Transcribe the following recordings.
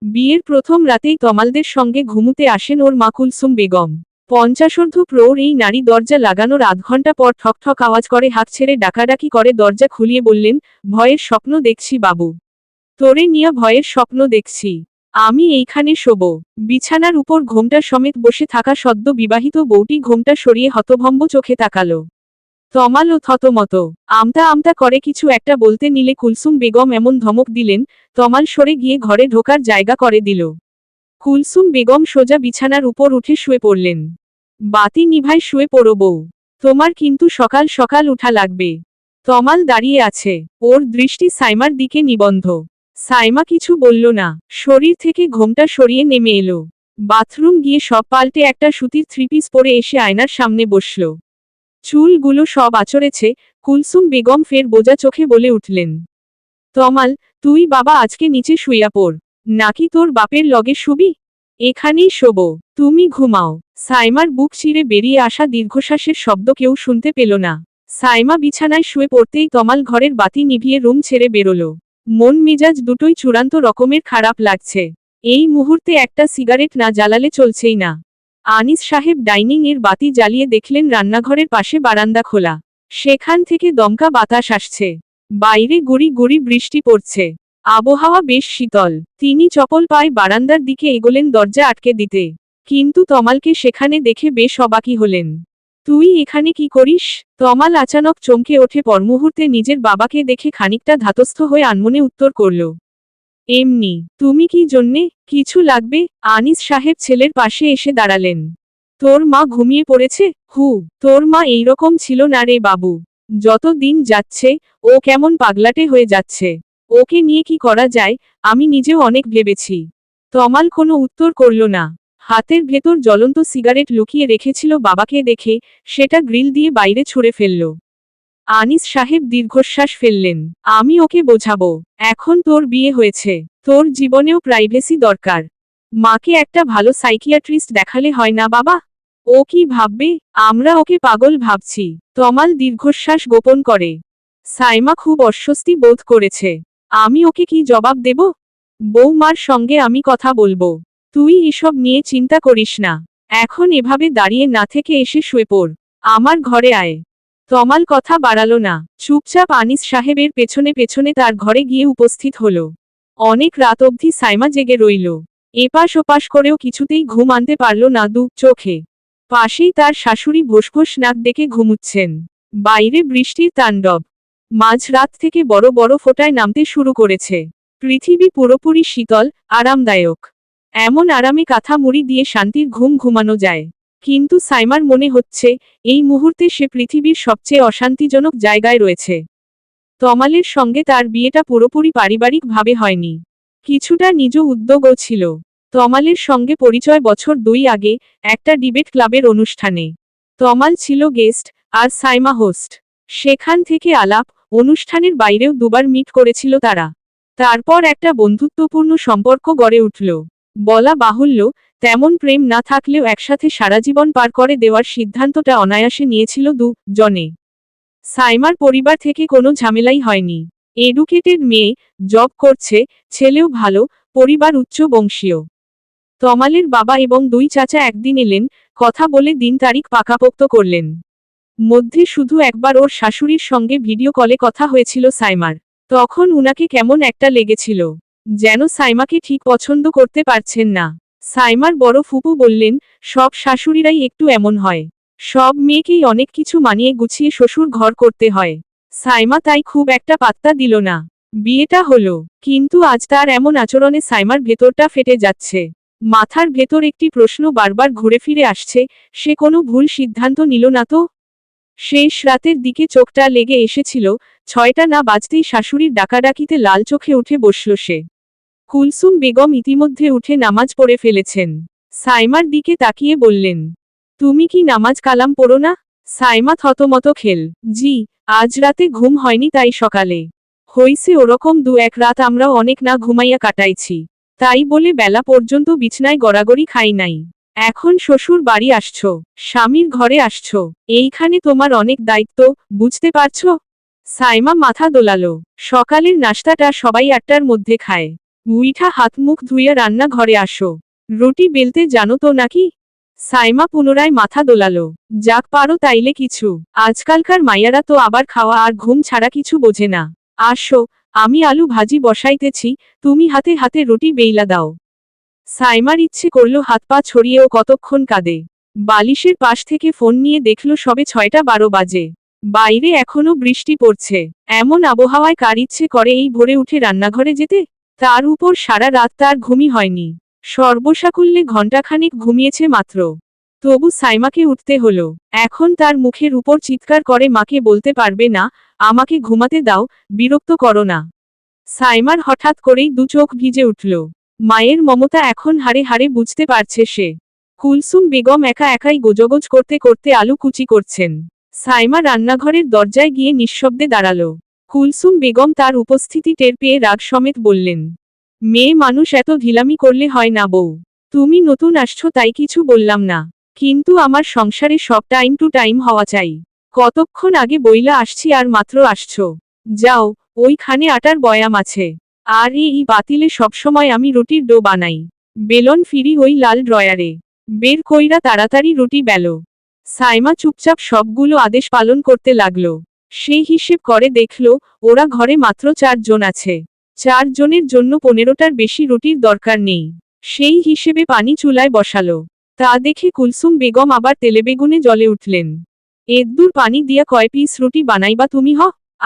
বিয়ের প্রথম রাতেই তমালদের সঙ্গে ঘুমুতে আসেন ওর মা কুলসুম বেগম। 50ঊর্ধ্ব প্রৌঢ় এই নারী দরজা লাগানোর আধ ঘন্টা পর ঠকঠক আওয়াজ করে হাঁক ছেড়ে ডাকাডাকি করে দরজা খুলিয়ে বললেন, ভয়ের স্বপ্ন দেখছি বাবু। তোরে নিয়া ভয়ের স্বপ্ন দেখছি। আমি এইখানে শোবো। বিছানার উপর ঘোমটা সমেত বসে থাকা সদ্য বিবাহিত বউটি ঘোমটা সরিয়ে হতভম্ব চোখে তাকালো। তমালও থতমত। আমতা আমতা করে কিছু একটা বলতে নিলে কুলসুম বেগম এমন ধমক দিলেন, তমাল সরে গিয়ে ঘরে ঢোকার জায়গা করে দিল। কুলসুম বেগম সোজা বিছানার উপর উঠে শুয়ে পড়লেন। বাতি নিভায় শুয়ে পড়ো বউ। তোমার কিন্তু সকাল সকাল উঠা লাগবে। তমাল দাঁড়িয়ে আছে। ওর দৃষ্টি সাইমার দিকে নিবন্ধ। সাইমা কিছু বলল না, শরীর থেকে ঘোমটা সরিয়ে নেমে এলো। বাথরুম গিয়ে সব পাল্টে একটা সুতির থ্রিপিস পরে এসে আয়নার সামনে বসল। চুলগুলো সব আঁচড়েছে। কুলসুম বেগম ফের বোজা চোখে বলে উঠলেন, তমাল, তুই বাবা আজকে নিচে শুইয়া পড়। নাকি তোর বাপের লগে শুবি? এখানেই শোবো। তুমি ঘুমাও। সাইমার বুক চিরে বেরিয়ে আসা দীর্ঘশ্বাসের শব্দ কেউ শুনতে পেল না। সাইমা বিছানায় শুয়ে পড়তেই তমাল ঘরের বাতি নিভিয়ে রুম ছেড়ে বেরোলো। মন মেজাজ দুটোই চূড়ান্ত রকমের খারাপ লাগছে। এই মুহূর্তে একটা সিগারেট না জ্বালালে চলছেই না। আনিস সাহেব ডাইনিং এর বাতি জ্বালিয়ে দেখলেন রান্নাঘরের পাশে বারান্দা খোলা। সেখান থেকে দমকা বাতাস আসছে। বাইরে গুড়ি গুড়ি বৃষ্টি পড়ছে। আবহাওয়া বেশ শীতল। তিনি চপল পায়ে বারান্দার দিকে এগোলেন দরজা আটকে দিতে। কিন্তু তমালকে সেখানে দেখে বেশ অবাকই হলেন। তুই এখানে কি করিস? তমাল আচানক চমকে ওঠে, পরমুহূর্তে নিজের বাবাকে দেখে খানিকটা ধাতস্থ হয়ে আনমনে উত্তর করল, এমনি। তুমি কি জন্যে? কিছু লাগবে? আনিস সাহেব ছেলের পাশে এসে দাঁড়ালেন। তোর মা ঘুমিয়ে পড়েছে? তোর মা এইরকম ছিল না রে বাবু। যত দিন যাচ্ছে ও কেমন পাগলাটে হয়ে যাচ্ছে। ওকে নিয়ে কি করা যায়? আমি নিজেও অনেক ভেবেছি। তমাল কোনো উত্তর করল না। হাতের ভেতর জ্বলন্ত সিগারেট লুকিয়ে রেখেছিল বাবাকে দেখে সেটা গ্রিল দিয়ে বাইরে ছুঁড়ে ফেলল। আনিস সাহেব দীর্ঘশ্বাস ফেললেন। আমি ওকে বোঝাবো। এখন তোর বিয়ে হয়েছে। তোর জীবনেও প্রাইভেসি দরকার। মাকে একটা ভালো সাইকিয়াট্রিস্ট দেখালে হয় না বাবা? ও কি ভাববে? আমরা ওকে পাগল ভাবছি। তমাল দীর্ঘশ্বাস গোপন করে। সাইমা খুব অস্বস্তি বোধ করেছে। আমি ওকে কি জবাব দেব? বৌমার সঙ্গে আমি কথা বলবো। তুই এসব নিয়ে চিন্তা করিস না। এখন এভাবে দাঁড়িয়ে না থেকে এসে শুয়ে পড়। আমার ঘরে আয়। তমাল কথা বাড়ালো না। চুপচাপ আনিস সাহেবের পেছনে পেছনে তার ঘরে গিয়ে উপস্থিত হল। অনেক রাত অবধি সাইমা জেগে রইল। এপাশ ওপাশ করেও কিছুতেই ঘুম আনতে পারল না দু চোখে। পাশেই তার শাশুড়ি ভোসভোস নাক ডেকে ঘুমুচ্ছেন। বাইরে বৃষ্টির তাণ্ডব। মাঝরাত থেকে বড় বড় ফোঁটায় নামতে শুরু করেছে। পৃথিবী পুরোপুরি শীতল, আরামদায়ক। এমন আরামে কাঁথা মুড়ি দিয়ে শান্তির ঘুম ঘুমানো যায়। কিন্তু সাইমার মনে হচ্ছে এই মুহূর্তে সে পৃথিবীর সবচেয়ে অশান্তিজনক জায়গায় রয়েছে। তমালের সঙ্গে তার বিয়েটা পুরোপুরি পারিবারিকভাবে হয়নি। কিছুটা নিজ উদ্যোগও ছিল। তমালের সঙ্গে পরিচয় বছর 2 আগে একটা ডিবেট ক্লাবের অনুষ্ঠানে। তমাল ছিল গেস্ট আর সাইমা হোস্ট। সেখান থেকে আলাপ, অনুষ্ঠানের বাইরেও দুবার মিট করেছিল তারা। তারপর একটা বন্ধুত্বপূর্ণ সম্পর্ক গড়ে উঠল। বলা বাহুল্য, তেমন প্রেম না থাকলেও একসাথে সারা জীবন পার করে দেওয়ার সিদ্ধান্তটা অনায়াসে নিয়েছিল জনে। সাইমার পরিবার থেকে কোনো ঝামেলাই হয়নি। এডুকেটেড মেয়ে, জব করছে, ছেলেও ভালো, পরিবার উচ্চ বংশীয়। তমালের বাবা এবং 2 চাচা একদিন এলেন, কথা বলে দিন তারিখ পাকাপোক্ত করলেন। মধ্যে শুধু একবার ওর শাশুড়ির সঙ্গে ভিডিও কলে কথা হয়েছিল সাইমার। তখন উনাকে কেমন একটা লেগেছিল। যেন সাইমাকে ঠিক পছন্দ করতে পারছেন না। সাইমার বড় ফুপু বললেন, সব শাশুড়িরাই একটু এমন হয়। সব মেয়েকেই অনেক কিছু মানিয়ে গুছিয়ে শ্বশুর ঘর করতে হয়। সাইমা তাই খুব একটা পাত্তা দিল না। বিয়েটা হলো। কিন্তু আজ তার এমন আচরণে সাইমার ভেতরটা ফেটে যাচ্ছে। মাথার ভেতর একটি প্রশ্ন বারবার ঘুরে ফিরে আসছে, সে কোনো ভুল সিদ্ধান্ত নিল না তো? শেষ রাতের দিকে চোখটা লেগে এসেছিল। 6টা না বাজতেই শাশুড়ির ডাকাডাকিতে লাল চোখে উঠে বসল সে। কুলসুম বেগম ইতিমধ্যে উঠে নামাজ পড়ে ফেলেছেন। সাইমার দিকে তাকিয়ে বললেন, তুমি কি নামাজ কালাম পড়ো না? সাইমা থতমত খেল, জি, আজ রাতে ঘুম হয়নি তাই সকালে হইছে ওরকম 2-1 রাত আমরাও অনেক না ঘুমাইয়া কাটাইছি। তাই বলে বেলা পর্যন্ত বিছনায় গড়াগড়ি খাই নাই। এখন শ্বশুর বাড়ি আসছো, স্বামীর ঘরে আসছো, এইখানে তোমার অনেক দায়িত্ব, বুঝতে পারছো? সাইমা মাথা দোলালো। সকালের নাস্তাটা সবাই 8টার মধ্যে খায়। উইঠা হাত মুখ ধুইয়া রান্নাঘরে আসো। রুটি বেলতে জানো তো নাকি? সাইমা পুনরায় মাথা দোলালো। যাক পারো তাইলে কিছু। আজকালকার মাইয়ারা তো আবার খাওয়া আর ঘুম ছাড়া কিছু বোঝে না। আসো, আমি আলু ভাজি বসাইতেছি, তুমি হাতে হাতে রুটি বেইলা দাও। সাইমার ইচ্ছে করল হাত পা ছড়িয়েও কতক্ষণ কাঁদে। বালিশের পাশ থেকে ফোন নিয়ে দেখল সবে 6:12 বাজে। বাইরে এখনো বৃষ্টি পড়ছে। এমন আবহাওয়ায় কার ইচ্ছে করে এই ভোরে উঠে রান্নাঘরে যেতে? তার উপর সারা রাত তার ঘুমই হয়নি। সর্বসাকুল্যে ঘণ্টাখানেক ঘুমিয়েছে মাত্র। তবু সাইমাকে উঠতে হলো। এখন তার মুখের উপর চিৎকার করে মাকে বলতে পারবে না, আমাকে ঘুমাতে দাও, বিরক্ত করো না। সাইমার হঠাৎ করেই দু চোখ ভিজে উঠল। মায়ের মমতা এখন হাড়ে হাড়ে বুঝতে পারছে সে। কুলসুম বেগম একা একাই গোজগোজ করতে করতে আলু কুচি করছেন। সাইমা রান্নাঘরের দরজায় গিয়ে নিঃশব্দে দাঁড়ালো। কুলসুম বেগম তার উপস্থিতি টের পেয়ে রাগ সমেত বললেন, মেয়ে মানুষ এত ঢিলামি করলে হয় না বউ। তুমি নতুন আসছো তাই কিছু বললাম না, কিন্তু আমার সংসারে সব টাইম টু টাইম হওয়া চাই। কতক্ষণ আগে বইলা আসছি আর মাত্র আসছো। যাও, ওইখানে আটার বয়াম আছে। আর এই বাতিলে সবসময় আমি রুটির ডো বানাই। বেলন ফিরি ওই লাল ড্রয়ারে। বের কইরা তাড়াতাড়ি রুটি বেলো। সাইমা চুপচাপ সবগুলো আদেশ পালন করতে লাগলো। সেই হিসেব করে দেখল, ওরা ঘরে মাত্র 4 জন আছে। 4 জনের জন্য 15টার বেশি রুটির দরকার নেই। সেই হিসেবে পানি চুলায় বসালো। তা দেখে কুলসুম বেগম আবার তেলেবেগুনে জ্বলে উঠলেন। এদ্দুর পানি দিয়া কয় পিস রুটি বানাইবা তুমি?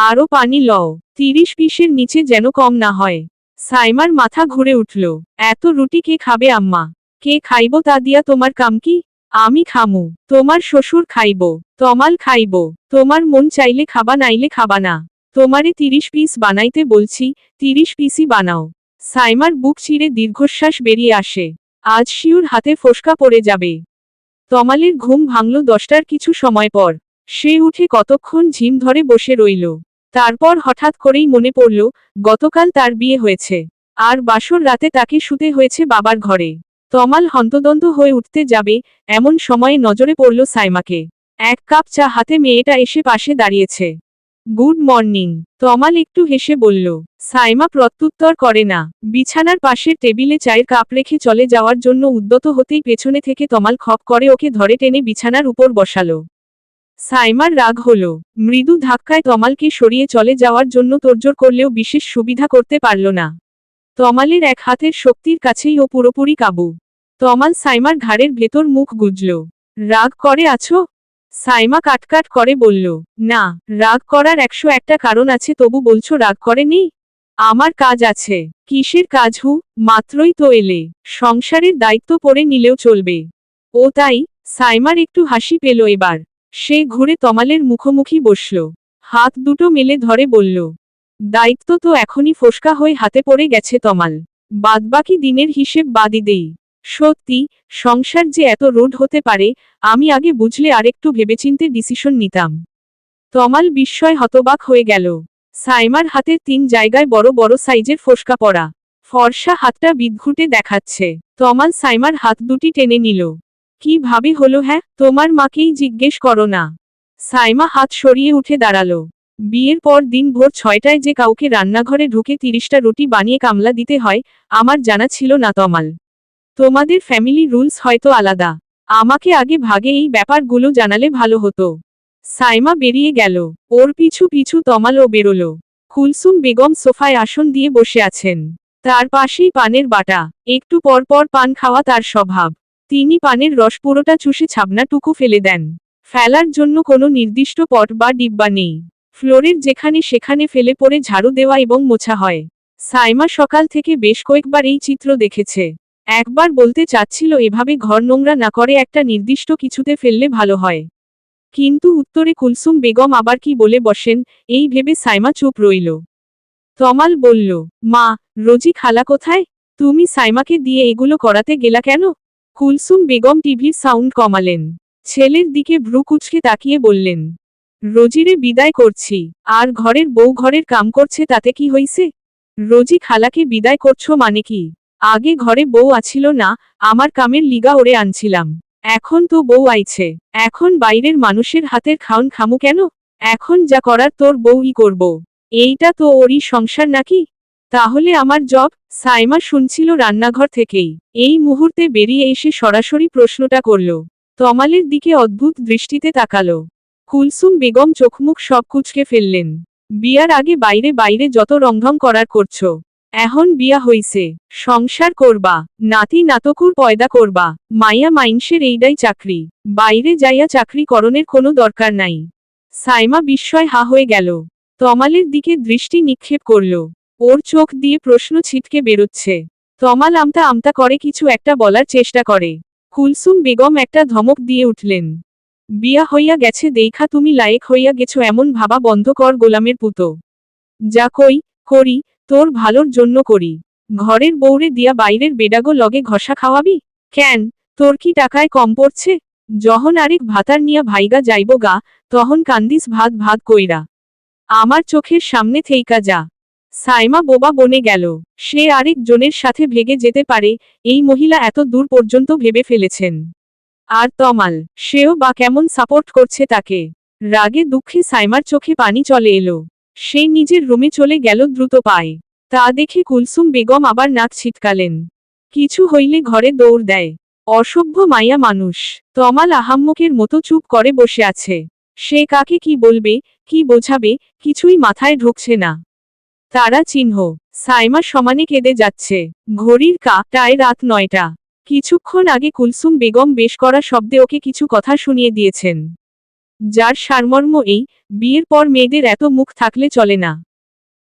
আরও পানি লও, 30 পিসের নিচে যেন কম না হয়। সাইমার মাথা ঘুরে উঠল। এত রুটি কে খাবে আম্মা? কে খাইব তা দিয়া তোমার কাম কি? আমি খামু, তোমার শ্বশুর খাইব, তমাল খাইব। তোমার মন চাইলে খাবা নাইলে খাবা না। তোমারে 30 পিস বানাইতে বলছি, 30 পিসই বানাও। সাইমার বুক চিরে দীর্ঘশ্বাস বেরিয়ে আসে। আজ শিউর হাতে ফোসকা পড়ে যাবে। তমালের ঘুম ভাঙল 10টার কিছু সময় পর। সে উঠে কতক্ষণ ঝিম ধরে বসে রইল। তারপর হঠাৎ করেই মনে পড়ল, গতকাল তার বিয়ে হয়েছে। আর বাসর রাতে তাকে শুতে হয়েছে বাবার ঘরে। তমাল হন্তদন্ত হয়ে উঠতে যাবে, এমন সময়ে নজরে পড়ল সাইমাকে। 1 কাপ চা হাতে মেয়েটা এসে পাশে দাঁড়িয়েছে। গুড মর্নিং, তমাল একটু হেসে বলল। সাইমা প্রত্যুত্তর করে না। বিছানার পাশের টেবিলে চায়ের কাপ রেখে চলে যাওয়ার জন্য উদ্যত হতেই পেছনে থেকে তমাল খপ করে ওকে ধরে টেনে বিছানার উপর বসালো। সাইমার রাগ হলো। মৃদু ধাক্কায় তমালকে সরিয়ে চলে যাওয়ার জন্য তোড়জোড় করলেও বিশেষ সুবিধা করতে পারল না। তমালের এক হাতের শক্তির কাছেই ও পুরোপুরি কাবু। তমাল সাইমার ঘাড়ের ভেতর মুখ গুজল। রাগ করে আছো? সাইমা কাটকাট করে বলল, না, রাগ করার 101টা কারণ আছে, তবু বলছো রাগ করে নেই? আমার কাজ আছে। কিসের কাজ? মাত্রই তো এলে। সংসারের দায়িত্ব পড়ে নিলেও চলবে। ও তাই? সাইমার একটু হাসি পেল এবার। সে ঘুরে তমালের মুখোমুখি বসল। হাত দুটো মেলে ধরে বলল, দায়িত্ব তো এখনই ফোসকা হয়ে হাতে পড়ে গেছে তমাল। বাদবাকি দিনের হিসেব বাদই দেই। সত্যি, সংসার যে এত রুড হতে পারে, আমি আগে বুঝলে আরেকটু ভেবেচিন্তে ডিসিশন নিতাম। তমাল বিস্ময় হতবাক হয়ে গেল। সাইমার হাতের 3 জায়গায় বড় বড় সাইজের ফোসকা পড়া। ফর্সা হাতটা বিদঘুটে দেখাচ্ছে। তমাল সাইমার হাত দুটি টেনে নিল। কি ভাবে হলো? হ্যাঁ, তোমার মাকেই জিজ্ঞেস করো না। সাইমা হাত সরিয়ে উঠে দাঁড়ালো। বিয়ের পর দিন ভোর 6টায় যে কাউকে রান্নাঘরে ঢুকে 30টা রুটি বানিয়ে কামলা দিতে হয়, আমার জানা ছিল না তমাল। তোমাদের ফ্যামিলি রুলস হয়তো আলাদা। আমাকে আগে ভাগে এই ব্যাপারগুলো জানালে ভালো হতো। সাইমা বেরিয়ে গেল। ওর পিছু পিছু তমালও বেরোলো। কুলসুম বেগম সোফায় আসন দিয়ে বসে আছেন। তার পাশেই পানের বাটা। একটু পর পর পান খাওয়া তার স্বভাব। তিনি পানের রস পুরোটা চুষে ছাবনাটুকু ফেলে দেন। ফেলার জন্য কোনো নির্দিষ্ট পট বা ডিব্বা নেই। ফ্লোরের যেখানে সেখানে ফেলে পড়ে ঝাড়ু দেওয়া এবং মোছা হয়। সাইমা সকাল থেকে বেশ কয়েকবার এই চিত্র দেখেছে। একবার বলতে চাচ্ছিল এভাবে ঘর নোংরা না করে একটা নির্দিষ্ট কিছুতে ফেললে ভালো হয়। কিন্তু উত্তরে কুলসুম বেগম আবার কি বলে বসেন, এই ভেবে সাইমা চুপ রইল। তমাল বলল, মা, রোজি খালা কোথায়? তুমি সাইমাকে দিয়ে এগুলো করাতে গেলা কেন? কুলসুম বেগম টিভির সাউন্ড কমালেন। ছেলের দিকে ভ্রু কুচকে তাকিয়ে বললেন, রোজিরে বিদায় করছি। আর ঘরের বউ ঘরের কাম করছে তাতে কি হইছে? রোজি খালাকে বিদায় করছো মানে কি? আগে ঘরে বউ আছিল না, আমার কামের লিগা ওরে আনছিলাম। এখন তো বউ আইছে, এখন বাইরের মানুষের হাতের খাওন খামু কেন? এখন যা করার তোর বউই করব। এইটা তো ওরই সংসার নাকি? তাহলে আমার জব? সাইমা শুনছিল রান্নাঘর থেকেই। এই মুহূর্তে বেরিয়ে এসে সরাসরি প্রশ্নটা করল। তমালের দিকে অদ্ভুত দৃষ্টিতে তাকালো। কুলসুম বেগম চোখমুখ সব কুঁচকে ফেললেন। বিয়ার আগে বাইরে বাইরে যত রংঢং করার করছো, এখন বিয়া হইছে, সংসার করবা, নাতি নাতকুর পয়দা করবা, মাইয়া মাইনসের এইডাই চাকরি, বাইরে যাইয়া চাকরি করণের কোনো দরকার নাই। সাইমা বিস্ময় হা হয়ে গেল। তমালের দিকে দৃষ্টি নিক্ষেপ করল। ওর চোখ দিয়ে প্রশ্ন ছিটকে বেরোচ্ছে। তমাল আমতা আমতা করে কিছু একটা বলার চেষ্টা করে। কুলসুম বেগম একটা ধমক দিয়ে উঠলেন। বিয়া হইয়া গেছে দেইখা তুমি লায়েক হইয়া গেছো এমন ভাবা বন্ধ কর গোলামের পুতো। যা করি তোর ভালোর জন্য করি। ঘরের বউরে দিয়া বাইরের বেডাগো লগে ঘষা খাওয়াবি? কেন, তোর কি টাকায় কম পড়ছে? যখন আরেক ভাতার নিয়া ভাইগা যাইব গা, তখন কান্দিস ভাত ভাত কইরা। আমার চোখের সামনে থেইকা যা। সাইমা বোবা বনে গেল। সে আরেক জনের সাথে ভেগে যেতে পারে, এই মহিলা এত দূর পর্যন্ত ভেবে ফেলেছেন। আর তমাল, সেও বা কেমন সাপোর্ট করছে তাকে। রাগে দুঃখে সাইমার চোখে পানি চলে এলো। সে নিজের রুমে চলে গেল দ্রুত পায়ে। তা দেখে কুলসুম বেগম আবার নাক ছিটকালেন। কিছু হইলে ঘরে দৌড় দেয়। অসভ্য মাইয়া মানুষ। তমাল আহাম্মকের মতো চুপ করে বসে আছে। সে কাকে কি বলবে, কি বোঝাবে, কিছুই মাথায় ঢুকছে না। তারা চিহ্ন। সাইমা সমানে কেঁদে যাচ্ছে। ঘড়ির কাঁটায় রাত 9টা। কিছুক্ষণ আগে কুলসুম বেগম বেশ করা শব্দে ওকে কিছু কথা শুনিয়ে দিয়েছেন। যার সারমর্ম এই, বিয়ের পর মেয়েদের এত মুখ থাকলে চলে না।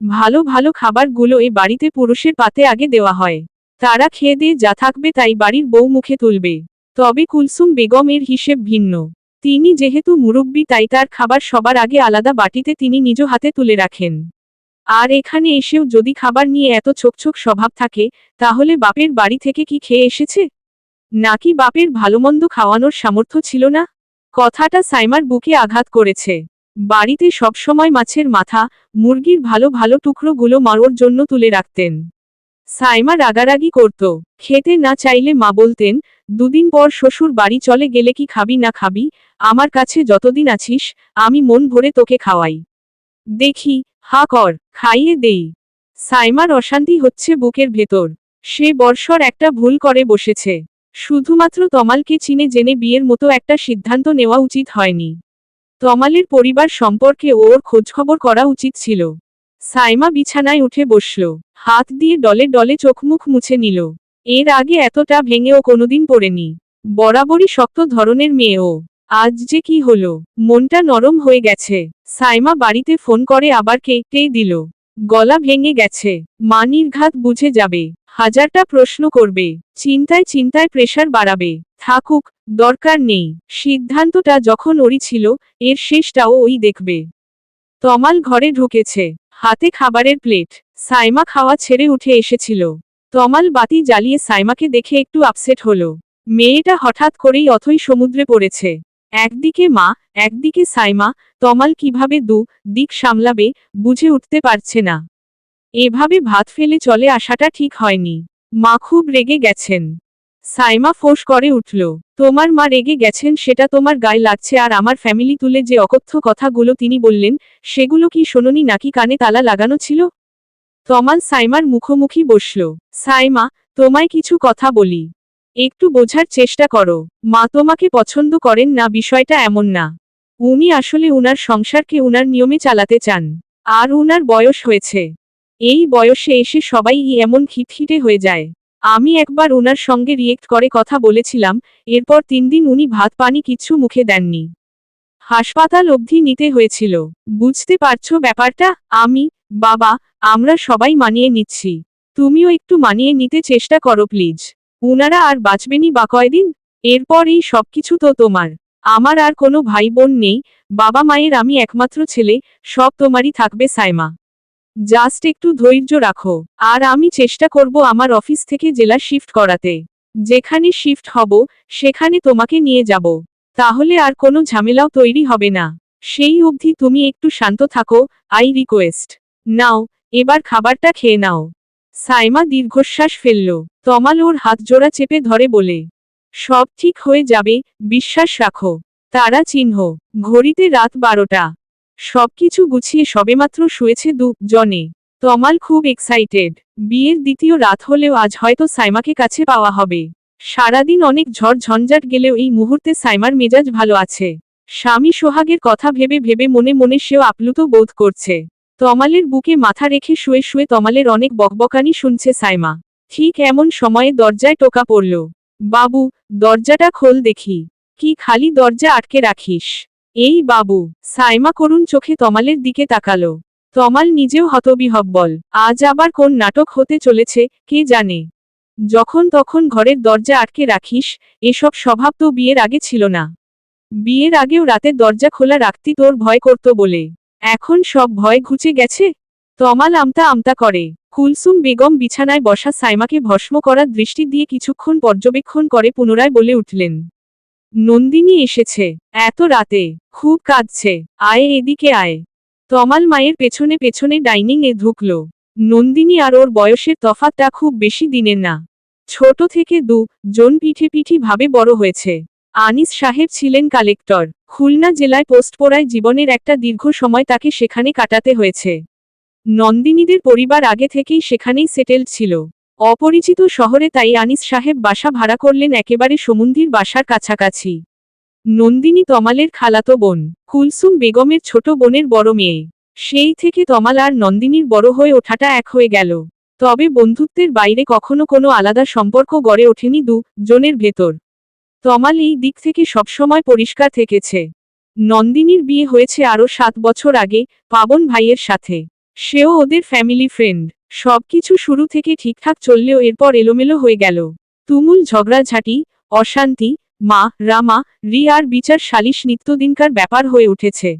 ভালো ভালো খাবারগুলো এ বাড়িতে পুরুষের পাতে আগে দেওয়া হয়। তারা খেয়ে দিয়ে যা থাকবে তাই বাড়ির বউ মুখে তুলবে। তবে কুলসুম বেগম এর হিসেব ভিন্ন। তিনি যেহেতু মুরব্বি তাই তার খাবার সবার আগে আলাদা বাটিতে তিনি নিজ হাতে তুলে রাখেন। আর এখানে এসেও যদি খাবার নিয়ে এত ছোকছোক স্বভাব থাকে, তাহলে বাপের বাড়ি থেকে কি খেয়ে এসেছে? নাকি বাপের ভালোমন্দ খাওয়ানোর সামর্থ্য ছিল না? কথাটা সাইমার বুকে আঘাত করেছে। বাড়িতে সবসময় মাছের মাথা, মুরগির ভালো ভালো টুকরোগুলো মারোর জন্য তুলে রাখতেন। সাইমা রাগারাগি করত। খেতে না চাইলে মা বলতেন, দুদিন পর শ্বশুর বাড়ি চলে গেলে কি খাবি না খাবি, আমার কাছে যতদিন আছিস, আমি মন ভরে তোকে খাওয়াই। দেখি, হা কর, খাইয়ে দেই। সাইমার অশান্তি হচ্ছে বুকের ভেতর। সে বর্ষর একটা ভুল করে বসেছে। শুধুমাত্র তমালকে চিনে জেনে বিয়ের মতো একটা সিদ্ধান্ত নেওয়া উচিত হয়নি। তমালের পরিবার সম্পর্কে ওর খোঁজখবর করা উচিত ছিল। সাইমা বিছানায় উঠে বসল। হাত দিয়ে ডলে ডলে চোখমুখ মুছে নিল। এর আগে এতটা ভেঙে ও কোনোদিন পড়েনি। বরাবরই শক্ত ধরনের মেয়ে ও। আজ যে কি হলো, মনটা নরম হয়ে গেছে। সাইমা বাড়িতে ফোন করে আবার কেটেই দিল। গলা ভেঙে গেছে। মা নির্ঘাত বুঝে যাবে। হাজারটা প্রশ্ন করবে। চিন্তায় চিন্তায় প্রেশার বাড়াবে। থাকুক, দরকার নেই। সিদ্ধান্তটা যখন ওরই ছিল, এর শেষটাও ওই দেখবে। তমাল ঘরে ঢুকেছে। হাতে খাবারের প্লেট। সাইমা খাওয়া ছেড়ে উঠে এসেছিল। তমাল বাতি জ্বালিয়ে সাইমাকে দেখে একটু আপসেট হলো। মেয়েটা হঠাৎ করেই অথই সমুদ্রে পড়েছে। একদিকে মা, একদিকে সাইমা, তমাল কিভাবে দিক সামলাবে, বুঝে উঠতে পারছে না। এভাবে ভাত ফেলে চলে আসাটা ঠিক হয়নি। মা খুব রেগে গেছেন। সাইমা ফোঁস করে উঠল। তোমার মা রেগে গেছেন সেটা তোমার গায়ে লাগছে, আর আমার ফ্যামিলি তুলে যে অকথ্য কথাগুলো তিনি বললেন, সেগুলো কি শোনোনি নাকি কানে তালা লাগানো ছিল? তমাল সাইমার মুখোমুখি বসল। সাইমা, তোমায় কিছু কথা বলি। একটু বোঝার চেষ্টা করো। মা তোমাকে পছন্দ করেন না বিষয়টা এমন না। উনি আসলে উনার সংসারকে উনার নিয়মে চালাতে চান। আর উনার বয়স হয়েছে। এই বয়সে এসে সবাই এমন খিটখিটে হয়ে যায়। আমি একবার উনার সঙ্গে রিয়েক্ট করে কথা বলেছিলাম, এরপর 3 দিন উনি ভাত পানি কিচ্ছু মুখে দেননি। হাসপাতাল অবধি নিতে হয়েছিল। বুঝতে পারছো ব্যাপারটা? বাবা, আমরা সবাই মানিয়ে নিচ্ছি। তুমিও একটু মানিয়ে নিতে চেষ্টা করো প্লিজ। উনারা আর বাঁচবেনই বা কয়দিন? এরপর এই সবকিছু তো তোমার। আমার আর কোনো ভাই বোন নেই। বাবা মায়ের আমি একমাত্র ছেলে। সব তোমারই থাকবে সাইমা। জাস্ট একটু ধৈর্য রাখো। আর আমি চেষ্টা করব আমার অফিস থেকে জেলা শিফট করাতে। যেখানে শিফট হব, সেখানে তোমাকে নিয়ে যাব। তাহলে আর কোনো ঝামেলাও তৈরি হবে না। সেই অবধি তুমি একটু শান্ত থাকো, আই রিকোয়েস্ট। নাও, এবার খাবারটা খেয়ে নাও। সাইমা দীর্ঘশ্বাস ফেলল। তমাল ওর হাত জোড়া চেপে ধরে বলে, সব ঠিক হয়ে যাবে, বিশ্বাস রাখো। তারা চিহ্ন। ঘড়িতে রাত 12টা। সবকিছু গুছিয়ে সবেমাত্র শুয়েছে 2 জনে। তমাল খুব এক্সাইটেড। বিয়ের দ্বিতীয় রাত হলেও আজ হয়তো সাইমাকে কাছে পাওয়া হবে। সারাদিন অনেক ঝড় ঝঞ্ঝাট গেলেও এই মুহূর্তে সাইমার মেজাজ ভালো আছে। স্বামী সোহাগের কথা ভেবে ভেবে মনে মনে সেও আপ্লুত বোধ করছে। তমালের বুকে মাথা রেখে শুয়ে শুয়ে তমালের অনেক বকবকানি শুনছে সাইমা। ঠিক এমন সময়ে দরজায় টোকা পড়ল। বাবু, দরজাটা খোল দেখি। কি খালি দরজা আটকে রাখিস? এই বাবু। সাইমা করুণ চোখে তমালের দিকে তাকালো। তমাল নিজেও হতবিহ্বল। আজ আবার কোন নাটক হতে চলেছে কে জানে। যখন তখন ঘরের দরজা আটকে রাখিস, এসব স্বভাব তো বিয়ের আগে ছিল না। বিয়ের আগেও রাতের দরজা খোলা রাখতি তোর ভয় করত বলে। এখন সব ভয় ঘুচে গেছে। তমাল আমতা আমতা করে। কুলসুম বেগম বিছানায় বসা সাইমাকে ভস্ম করার দৃষ্টি দিয়ে কিছুক্ষণ পর্যবেক্ষণ করে পুনরায় বলে উঠলেন, নন্দিনী এসেছে এত রাতে, খুব কাঁদছে, আয় এদিকে আয়। তমাল মায়ের পেছনে পেছনে ডাইনিং এ ঢুকল। নন্দিনী আর ওর বয়সের তফাৎটা খুব বেশি দিনের না। ছোট থেকে জন পিঠে পিঠি ভাবে বড় হয়েছে। আনিস সাহেব ছিলেন কালেক্টর। খুলনা জেলায় পোস্ট পড়ায় জীবনের একটা দীর্ঘ সময় তাকে সেখানে কাটাতে হয়েছে। নন্দিনীদের পরিবার আগে থেকেই সেখানেই সেটেলড ছিল। অপরিচিত শহরে তাই আনিস সাহেব বাসা ভাড়া করলেন একেবারে সমুদ্রের বাসার কাছাকাছি। নন্দিনী তমালের খালাতো বোন, কুলসুম বেগমের ছোট বোনের বড় মেয়ে। সেই থেকে তমাল আর নন্দিনীর বড় হয়ে ওঠাটা এক হয়ে গেল। তবে বন্ধুত্বের বাইরে কখনো কোনো আলাদা সম্পর্ক গড়ে ওঠেনি জনের ভেতর। তমাল এই দিক থেকে সবসময় পরিষ্কার থেকেছে। নন্দিনীর বিয়ে হয়েছে আরও 7 বছর আগে, পাবন ভাইয়ের সাথে। সেও ওদের ফ্যামিলি ফ্রেন্ড। সবকিছু শুরু থেকে ঠিকঠাক চললেও এরপর এলোমেলো হয়ে গেল। তুমুল ঝগড়াঝাঁটি, অশান্তি, মা, রামা, রি আর বিচার সালিশ নিত্যদিনকার ব্যাপার হয়ে উঠেছে।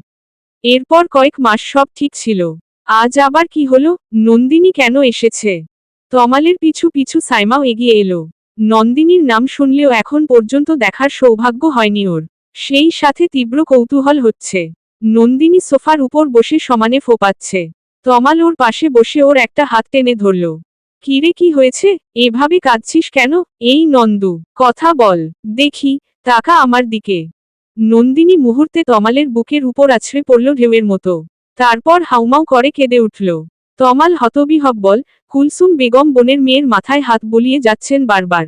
এরপর কয়েক মাস সব ঠিক ছিল। আজ আবার কি হলো? নন্দিনী কেন এসেছে? তমালের পিছু পিছু সাইমাও এগিয়ে এলো। নন্দিনীর নাম শুনলেও এখন পর্যন্ত দেখার সৌভাগ্য হয়নি ওর। সেই সাথে তীব্র কৌতূহল হচ্ছে। নন্দিনী সোফার উপর বসে সমানে ফোপাচ্ছে। তমাল ওর পাশে বসে ওর একটা হাত টেনে ধরল। কিরে কি হয়েছে? এভাবে কাঁদছিস কেন? এই নন্দু, কথা বল, দেখি, তাকা আমার দিকে। নন্দিনী মুহূর্তে তমালের বুকের উপর আছড়ে পড়ল ঢেউয়ের মতো। তারপর হাউমাউ করে কেঁদে উঠল। তমাল হতবিহ্বল। কুলসুম বেগম বোনের মেয়ের মাথায় হাত বুলিয়ে যাচ্ছেন বারবার।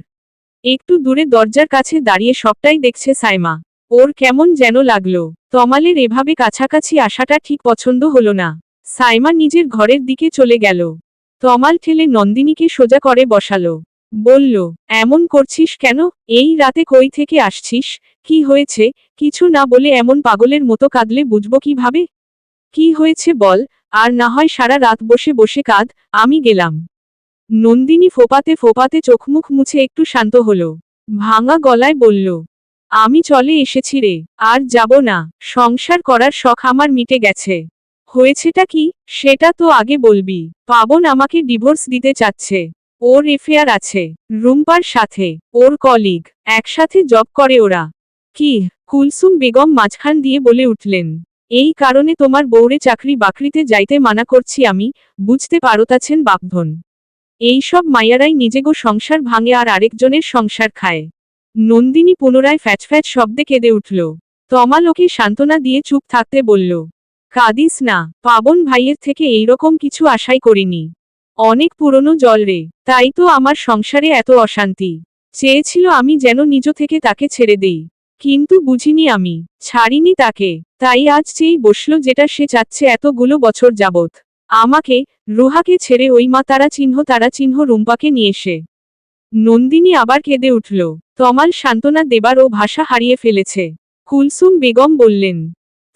একটু দূরে দরজার কাছে দাঁড়িয়ে সবটাই দেখছে সাইমা। ওর কেমন যেন লাগলো। তমালের এভাবে কাছাকাছি আসাটা ঠিক পছন্দ হলো না। সাইমা নিজের ঘরের দিকে চলে গেল। তমাল ঠেলে নন্দিনীকে সোজা করে বসালো। বলল, এমন করছিস কেন? এই রাতে কই থেকে আসছিস? কি হয়েছে? কিছু না বলে এমন পাগলের মতো কাঁদলে বুঝবো কিভাবে? কি হয়েছে বল, আর না হয় সারা রাত বসে বসে কাঁদ, আমি গেলাম। নন্দিনী ফোপাতে ফোপাতে চোখমুখ মুছে একটু শান্ত হলো। ভাঙা গলায় বলল, আমি চলে এসেছি রে, আর যাব না। সংসার করার শখ আমার মিটে গেছে। হয়েছেটা কি, সেটা তো আগে বলবি। পাবন আমাকে ডিভোর্স দিতে চাচ্ছে। ওর এফেয়ার আছে রুম্পার সাথে, ওর কলিগ, একসাথে জব করে ওরা। কি? কুলসুম বেগম মাঝখান দিয়ে বলে উঠলেন, এই কারণে তোমার বউরে চাকরি বাকরিতে যাইতে মানা করছি আমি, বুঝতে পারতাছেন বাপধন। এইসব মাইয়ারাই নিজেগো সংসার ভাঙে আর আরেকজনের সংসার খায়। নন্দিনী পুনরায় ফ্যাচফ্যাচ শব্দে কেঁদে উঠল। তমাল ওকে সান্ত্বনা দিয়ে চুপ থাকতে বলল, কাঁদিস না, পাবন ভাইয়ের থেকে এইরকম কিছু আশাই করিনি। অনেক পুরনো জল রে, তাই তো আমার সংসারে এত অশান্তি। চেয়েছিল আমি যেন নিজ থেকে তাকে ছেড়ে দেই, কিন্তু বুঝিনি আমি, ছাড়িনি তাকে। তাই আজ চেয়েই বসল যেটা সে চাচ্ছে এতগুলো বছর যাবত। আমাকে, রুহাকে ছেড়ে ওই মা তারা চিহ্ন রুম্পাকে নিয়ে এসে। নন্দিনী আবার কেঁদে উঠল। তমাল সান্ত্বনা দেবার ও ভাষা হারিয়ে ফেলেছে। কুলসুম বেগম বললেন,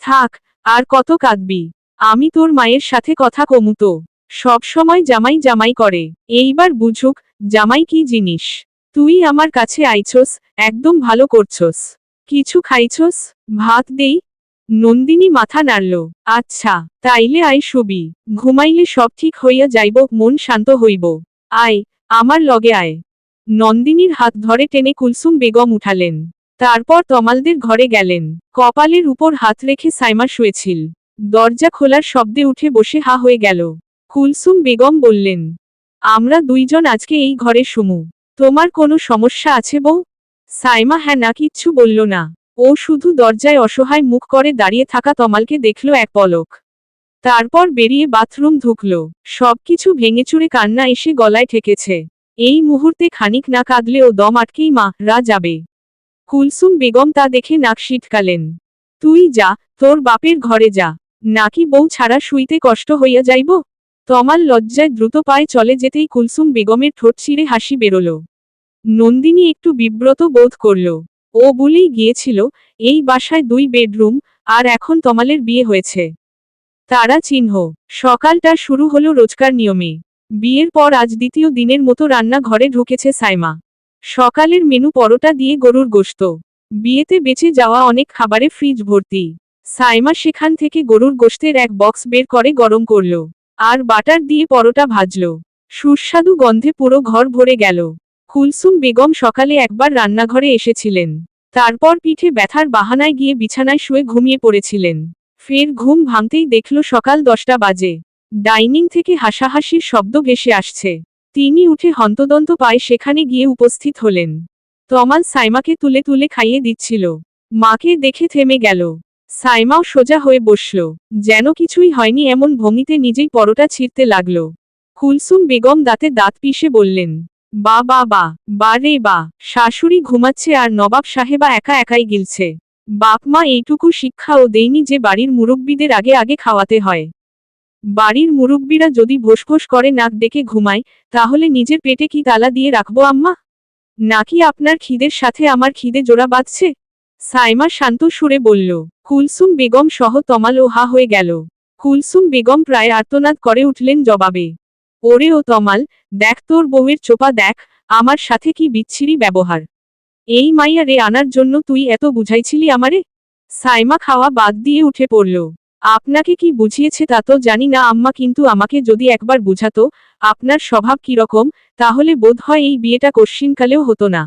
থাক, আর কত কাঁদবি? আমি তোর মায়ের সাথে কথা কমুতো। সব সময় জামাই জামাই করে, এইবার বুঝুক জামাই কি জিনিস। তুই আমার কাছে আইছস, একদম ভালো করছস। কিছু খাইছস? ভাত দেই? নন্দিনী মাথা নাড়ল। আচ্ছা, তাইলে আয় শুবি, ঘুমাইলে সব ঠিক হইয়া যাইব, মন শান্ত হইব। আয়, আমার লগে আয়। নন্দিনীর হাত ধরে টেনে কুলসুম বেগম উঠালেন। তারপর তমালদের ঘরে গেলেন। কপালের উপর হাত রেখে সাইমা শুয়েছিল। দরজা খোলার শব্দে উঠে বসে হা হয়ে গেল। কুলসুম বেগম বললেন, আমরা দুইজন আজকে এই ঘরে শুমু। তোমার কোনো সমস্যা আছে বউ? সাইমা হ্যাঁ না কিচ্ছু বলল না। ও শুধু দরজায় অসহায় মুখ করে দাঁড়িয়ে থাকা তমালকে দেখল এক পলক। তারপর বেরিয়ে বাথরুম ঢুকল। সবকিছু ভেঙেচুরে কান্না এসে গলায় ঠেকেছে। এই মুহূর্তে খানিক না কাঁদলেও দম আটকেই মারা যাবে। কুলসুম বেগম তা দেখে নাক সিটকালেন। তুই যা, তোর বাপের ঘরে যা, নাকি বউ ছাড়া শুইতে কষ্ট হইয়া যাইব? তমাল লজ্জায় দ্রুত পায়ে চলে যেতেই কুলসুম বেগমের ঠোঁট ছিঁড়ে হাসি বেরোল। নন্দিনী একটু বিব্রত বোধ করল। ও বলেই গিয়েছিল, এই বাসায় 2 বেডরুম, আর এখন তমালের বিয়ে হয়েছে। তারা চিহ্ন। সকালটা শুরু হলো রোজকার নিয়মে। বিয়ের পর আজ দ্বিতীয় দিনের মতো রান্না ঘরে ঢুকেছে সাইমা। সকালের মেনু পরোটা দিয়ে গরুর গোশত। বিয়েতে বেঁচে যাওয়া অনেক খাবারে ফ্রিজ ভর্তি। সাইমা সেখান থেকে গরুর গোশতের এক বক্স বের করে গরম করল। আর বাটার দিয়ে পরোটা ভাজল। সুস্বাদু গন্ধে পুরো ঘর ভরে গেল। কুলসুম বেগম সকালে একবার রান্নাঘরে এসেছিলেন। তারপর পিঠে ব্যথার বাহানায় গিয়ে বিছানায় শুয়ে ঘুমিয়ে পড়েছিলেন। ফের ঘুম ভাঙতেই দেখল সকাল 10টা বাজে। ডাইনিং থেকে হাসাহাসির শব্দ ভেসে আসছে। তিনি উঠে হন্তদন্ত পায়ে সেখানে গিয়ে উপস্থিত হলেন। তমাল সাইমাকে তুলে তুলে খাইয়ে দিচ্ছিল। মাকে দেখে থেমে গেল। সাইমাও সোজা হয়ে বসল, যেন কিছুই হয়নি এমন ভঙ্গিতে নিজেই পরোটা ছিঁড়তে লাগল। কুলসুম বেগম দাঁতে দাঁত পিষে বললেন, বা বা বা, বা রে বা, শাশুড়ি ঘুমাচ্ছে আর নবাব সাহেবা একা একাই গিলছে। বাপ মা এইটুকু শিক্ষাও দেয়নি যে বাড়ির মুরব্বিদের আগে আগে খাওয়াতে হয়। বাড়ির মুরব্বিরা যদি ভোসভোস করে নাক ডেকে ঘুমায়, তাহলে নিজের পেটে কি তালা দিয়ে রাখবো আম্মা? নাকি আপনার খিদের সাথে আমার খিদে জোড়া বাঁধছে? সাইমা শান্ত সুরে বলল। কুলসুম বেগম সহ তমাল ও হা হয়ে গেল। কুলসুম বেগম প্রায় আর্তনাদ করে উঠলেন জবাবে। ওরে ও তমাল, দেখ তোর বউয়ের চোপা দেখ, আমার সাথে কি বিচ্ছিরি ব্যবহার। এই মাইয়া রে আনার জন্য তুই এত বুঝাইছিলি আমারে? সাইমা খাওয়া বাদ দিয়ে উঠে পড়ল। আপনাকে কি বুঝিয়েছে তা তো জানি না আম্মা, কিন্তু আমাকে যদি একবার বুঝাতো আপনার স্বভাব কিরকম, তাহলে বোধ হয় এই বিয়েটা কশ্চিনকালেও হতো না।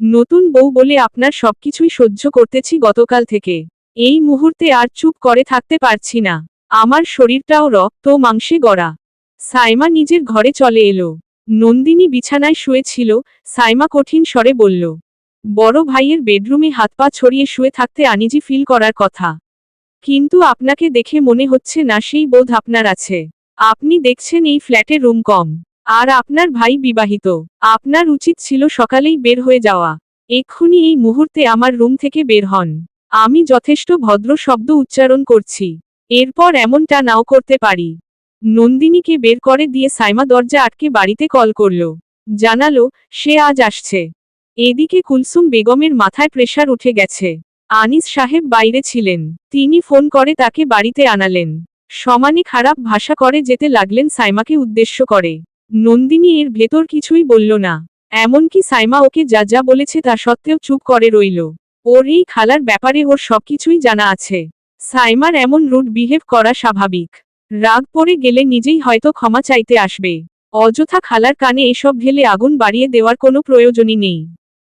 নতুন বউ বলে আপনার সবকিছুই সহ্য করতেছি গতকাল থেকে। এই মুহূর্তে আর চুপ করে থাকতে পারছি না। আমার শরীরটাও রক্ত মাংসে গড়া। সাইমা নিজের ঘরে চলে এলো। নন্দিনী বিছানায় শুয়েছিল। সাইমা কঠিন স্বরে বলল, বড় ভাইয়ের বেডরুমে হাত পা ছড়িয়ে শুয়ে থাকতে আনিজি ফিল করার কথা। কিন্তু আপনাকে দেখে মনে হচ্ছে না সেই বোধ আপনার আছে। আপনি দেখছেন এই ফ্ল্যাটে রুম কম। আর আপনার ভাই বিবাহিত। আপনার উচিত ছিল সকালেই বের হয়ে যাওয়া। এক্ষুনি এই মুহূর্তে আমার রুম থেকে বের হন। আমি যথেষ্ট ভদ্র শব্দ উচ্চারণ করছি। এরপর এমনটা নাও করতে পারি। নন্দিনীকে বের করে দিয়ে সাইমা দরজা আটকে বাড়িতে কল করল। জানালো, সে আজ আসছে। এদিকে কুলসুম বেগমের মাথায় প্রেসার উঠে গেছে। আনিস সাহেব বাইরে ছিলেন। তিনি ফোন করে তাকে বাড়িতে আনালেন। সমানে খারাপ ভাষা করে যেতে লাগলেন সাইমাকে উদ্দেশ্য করে। নন্দিনী এর ভেতর কিছুই বলল না। এমনকি সাইমা ওকে যা যা বলেছে তা সত্ত্বেও চুপ করে রইল। ওর এই খালার ব্যাপারে ওর সবকিছুই জানা আছে। সাইমার এমন রুড বিহেভ করা স্বাভাবিক। রাগ পড়ে গেলে নিজেই হয়তো ক্ষমা চাইতে আসবে। অযথা খালার কানে এসব ঢেলে আগুন বাড়িয়ে দেওয়ার কোনো প্রয়োজনই নেই।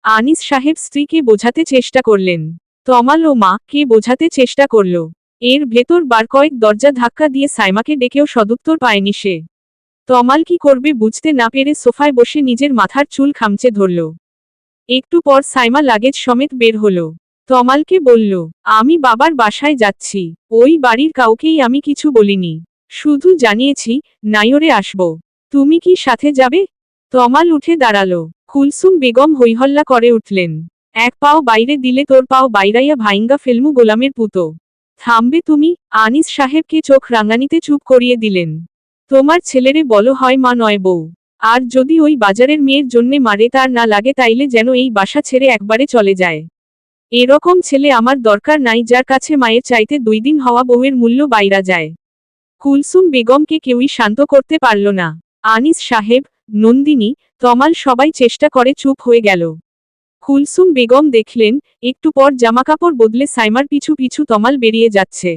আনিস সাহেব স্ত্রীকে বোঝাতে চেষ্টা করলেন। তমাল ও মা কে বোঝাতে চেষ্টা করল। এর ভেতর বার কয়েক দরজা ধাক্কা দিয়ে সাইমাকে ডেকেও সদুত্তর পায়নি সে। তমাল কি করবে বুঝতে না পেরে সোফায় বসে নিজের মাথার চুল খামচে ধরল। একটু পর সাইমা লাগেজ সমেত বের হলো। তমালকে বলল, আমি বাবার বাসায় যাচ্ছি। ওই বাড়ির কাউকেই আমি কিছু বলিনি। শুধু জানিয়েছি নাইরে আসব। তুমি কি সাথে যাবে? তমাল উঠে দাঁড়ালো। কুলসুম বেগম হৈহল্লা করে উঠলেন, এক পাও বাইরে দিলে তোর পাও বাইরাইয়া ভাইঙ্গা ফেলমু গোলামের পুতো। থামবে তুমি? আনিস সাহেবকে চোখ রাঙানিতে চুপ করিয়ে দিলেন। তোমার ছেলেরে বলো হয় মা নয় বউ। আর যদি ওই বাজারের মেয়ের জন্যে মারে তার না লাগে তাইলে যেন এই বাসা ছেড়ে একবারে চলে যায়। এরকম ছেলে আমার দরকার নাই যার কাছে মায়ের চাইতে 2 দিন হওয়া বউয়ের মূল্য বাইরা যায়। কুলসুম বেগমকে কেউই শান্ত করতে পারল না। আনিস সাহেব, নন্দিনী, তমাল সবাই চেষ্টা করে চুপ হয়ে গেল। কুলসুম বেগম দেখলেন, একটু পর জামাকাপড় বদলে সাইমার পিছু পিছু তমাল বেরিয়ে যাচ্ছে।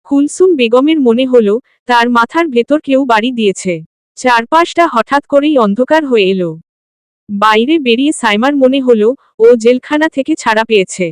কুলসুম বেগমের মনে হলো, তার মাথার ভেতর কেউ বাড়ি দিয়েছে। চারপাশটা হঠাৎ করেই অন্ধকার হয়ে এলো। বাইরে বেরিয়ে সাইমার মনে হলো, ও জেলখানা থেকে ছাড়া পেয়েছে।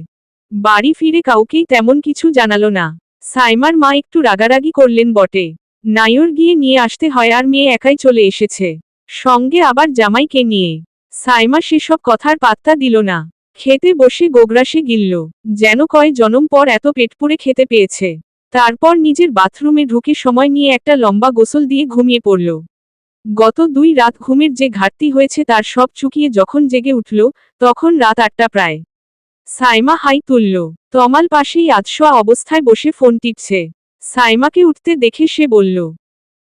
বাড়ি ফিরে কাউকেই তেমন কিছু জানালো না। সাইমার মা একটু রাগারাগি করলেন বটে। নায়র গিয়ে নিয়ে আসতে হয় আর মেয়ে একাই চলে এসেছে, সঙ্গে আবার জামাইকে নিয়ে। সাইমা সেসব কথার পাত্তা দিল না। খেতে বসে গোগ্রাসে গিলল, যেন কয় জনম পর এত পেট পুড়ে খেতে পেয়েছে। তারপর নিজের বাথরুমে ঢুকে সময় নিয়ে একটা লম্বা গোসল দিয়ে ঘুমিয়ে পড়ল। গত 2 রাত ঘুমের যে ঘাটতি হয়েছে তার সব চুকিয়ে যখন জেগে উঠল, তখন রাত 8টা প্রায়। সাইমা হাই তুলল। তমাল পাশেই আধশোয়া অবস্থায় বসে ফোন টিপছে। সাইমাকে উঠতে দেখে সে বলল,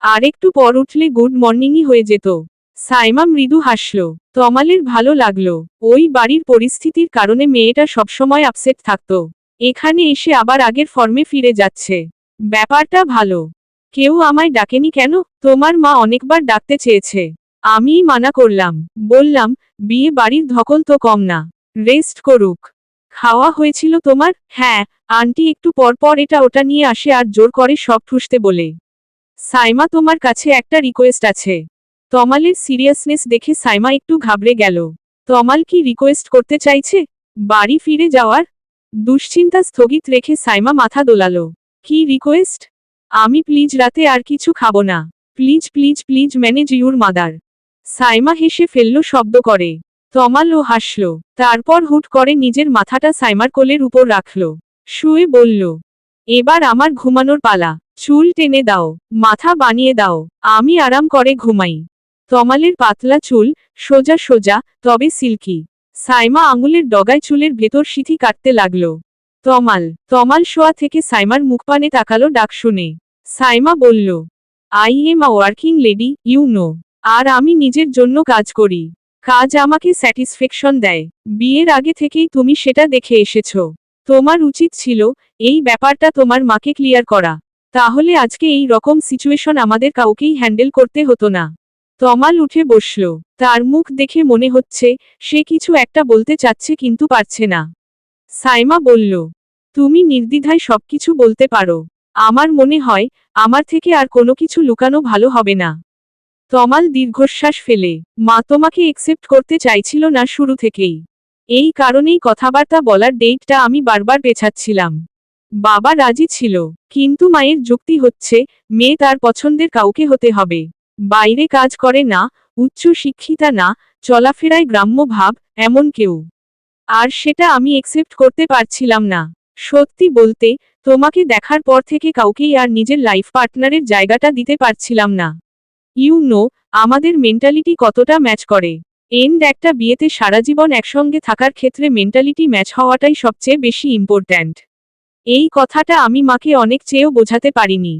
আর একটু পর উঠলে গুড মর্নিংই হয়ে যেত। সাইমা মৃদু হাসল। তমালের ভালো লাগলো। ওই বাড়ির পরিস্থিতির কারণে মেয়েটা সবসময় আপসেট থাকত। এখানে এসে আবার আগের ফর্মে ফিরে যাচ্ছে। ব্যাপারটা ভালো। কেউ আমায় ডাকেনি কেন? তোমার মা অনেকবার ডাকতে চেয়েছে। আমিই মানা করলাম। বললাম, বিয়ে বাড়ির ধকল তো কম না। রেস্ট করুক। খাওয়া হয়েছিল তোমার? হ্যাঁ, আন্টি একটু পর পর এটা ওটা নিয়ে আসে আর জোর করে সব ঠুসতে বলে। সাইমা, তোমার কাছে একটা রিকোয়েস্ট আছে। তমালের সিরিয়াসনেস দেখে সাইমা একটু ঘাবড়ে গেল। তমাল কি রিকোয়েস্ট করতে চাইছে? বাড়ি ফিরে যাওয়ার? দুশ্চিন্তা স্থগিত রেখে সাইমা মাথা দোলালো। কি রিকোয়েস্ট? আমি প্লিজ রাতে আর কিছু খাবো না। Please please please manage your mother. Saima হেসে ফেলল শব্দ করে। তমালও হাসল। তারপর হুট করে নিজের মাথাটা সাইমার কোলের উপর রাখল। শুয়ে বলল, এবার আমার ঘুমানোর পালা। চুল টেনে দাও, মাথা বানিয়ে দাও, আমি আরাম করে ঘুমাই। তমালের পাতলা চুল, সোজা সোজা, তবে সিল্কি। সাইমা আঙুলের ডগায় চুলের ভেতর সিথি কাটতে লাগল। তমাল শোয়া থেকে সাইমার মুখপানে তাকালো ডাক শুনে। সাইমা বলল, I am a working lady, you know. আর আমি নিজের জন্য কাজ করি। কাজ আমাকে স্যাটিসফ্যাকশন দেয়। বিয়ের আগে থেকেই তুমি সেটা দেখে এসেছ। তোমার উচিত ছিল এই ব্যাপারটা তোমার মাকে ক্লিয়ার করা। তাহলে আজকে এই রকম সিচুয়েশন আমাদের কাউকেই হ্যান্ডেল করতে হতো না। তমাল উঠে বসল। তার মুখ দেখে মনে হচ্ছে সে কিছু একটা বলতে চাচ্ছে কিন্তু পারছে না। সাইমা বলল, তুমি নির্দ্বিধায় সবকিছু বলতে পারো। আমার মনে হয় আমার থেকে আর কোনো কিছু লুকানো ভালো হবে না। তমাল দীর্ঘশ্বাস ফেলে, মা তোমাকে একসেপ্ট করতে চাইছিল না শুরু থেকেই। এই কারণেই কথাবার্তা বলার ডেটটা আমি বারবার পেছাচ্ছিলাম। বাবা রাজি ছিল, কিন্তু মায়ের যুক্তি হচ্ছে মেয়ে তার পছন্দের কাউকে হতে হবে। বাইরে কাজ করে না, উচ্চ শিক্ষিতা না, চলাফেরায় গ্রাম্য ভাব, এমন কেউ। আর সেটা আমি একসেপ্ট করতে পারছিলাম না। সত্যি বলতে, তোমাকে দেখার পর থেকে কাউকেই আর নিজের লাইফ পার্টনারের জায়গাটা দিতে পারছিলাম না। ইউ নো, আমাদের মেন্টালিটি কতটা ম্যাচ করে। একটা বিয়েতে সারা জীবন একসঙ্গে থাকার ক্ষেত্রে মেন্টালিটি ম্যাচ হওয়াটাই সবচেয়ে বেশি ইম্পর্ট্যান্ট। এই কথাটা আমি মাকে অনেক চেয়েও বোঝাতে পারিনি।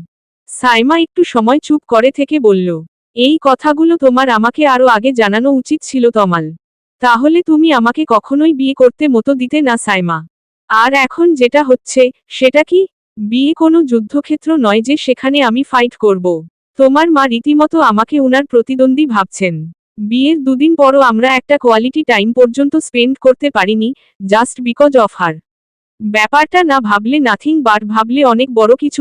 সাইমা একটু সময় চুপ করে থেকে বলল, এই কথাগুলো তোমার আমাকে আরো আগে জানানো উচিত ছিল তমাল। তাহলে তুমি আমাকে কখনোই বিয়ে করতে মতো দিতে না সাইমা। আর এখন যেটা হচ্ছে, সেটা কি? বিয়ে কোনো যুদ্ধক্ষেত্র নয় যে সেখানে আমি ফাইট করব। তোমার মা রীতিমতো আমাকে উনার প্রতিদ্বন্দ্বী ভাবছেন। বিয়ের 2 দিন পরও আমরা একটা কোয়ালিটি টাইম পর্যন্ত স্পেন্ড করতে পারিনি, জাস্ট বিকজ অফ হার। ব্যাপারটা না ভাবলে নাথিং বাট ভাবলে অনেক বড় কিছু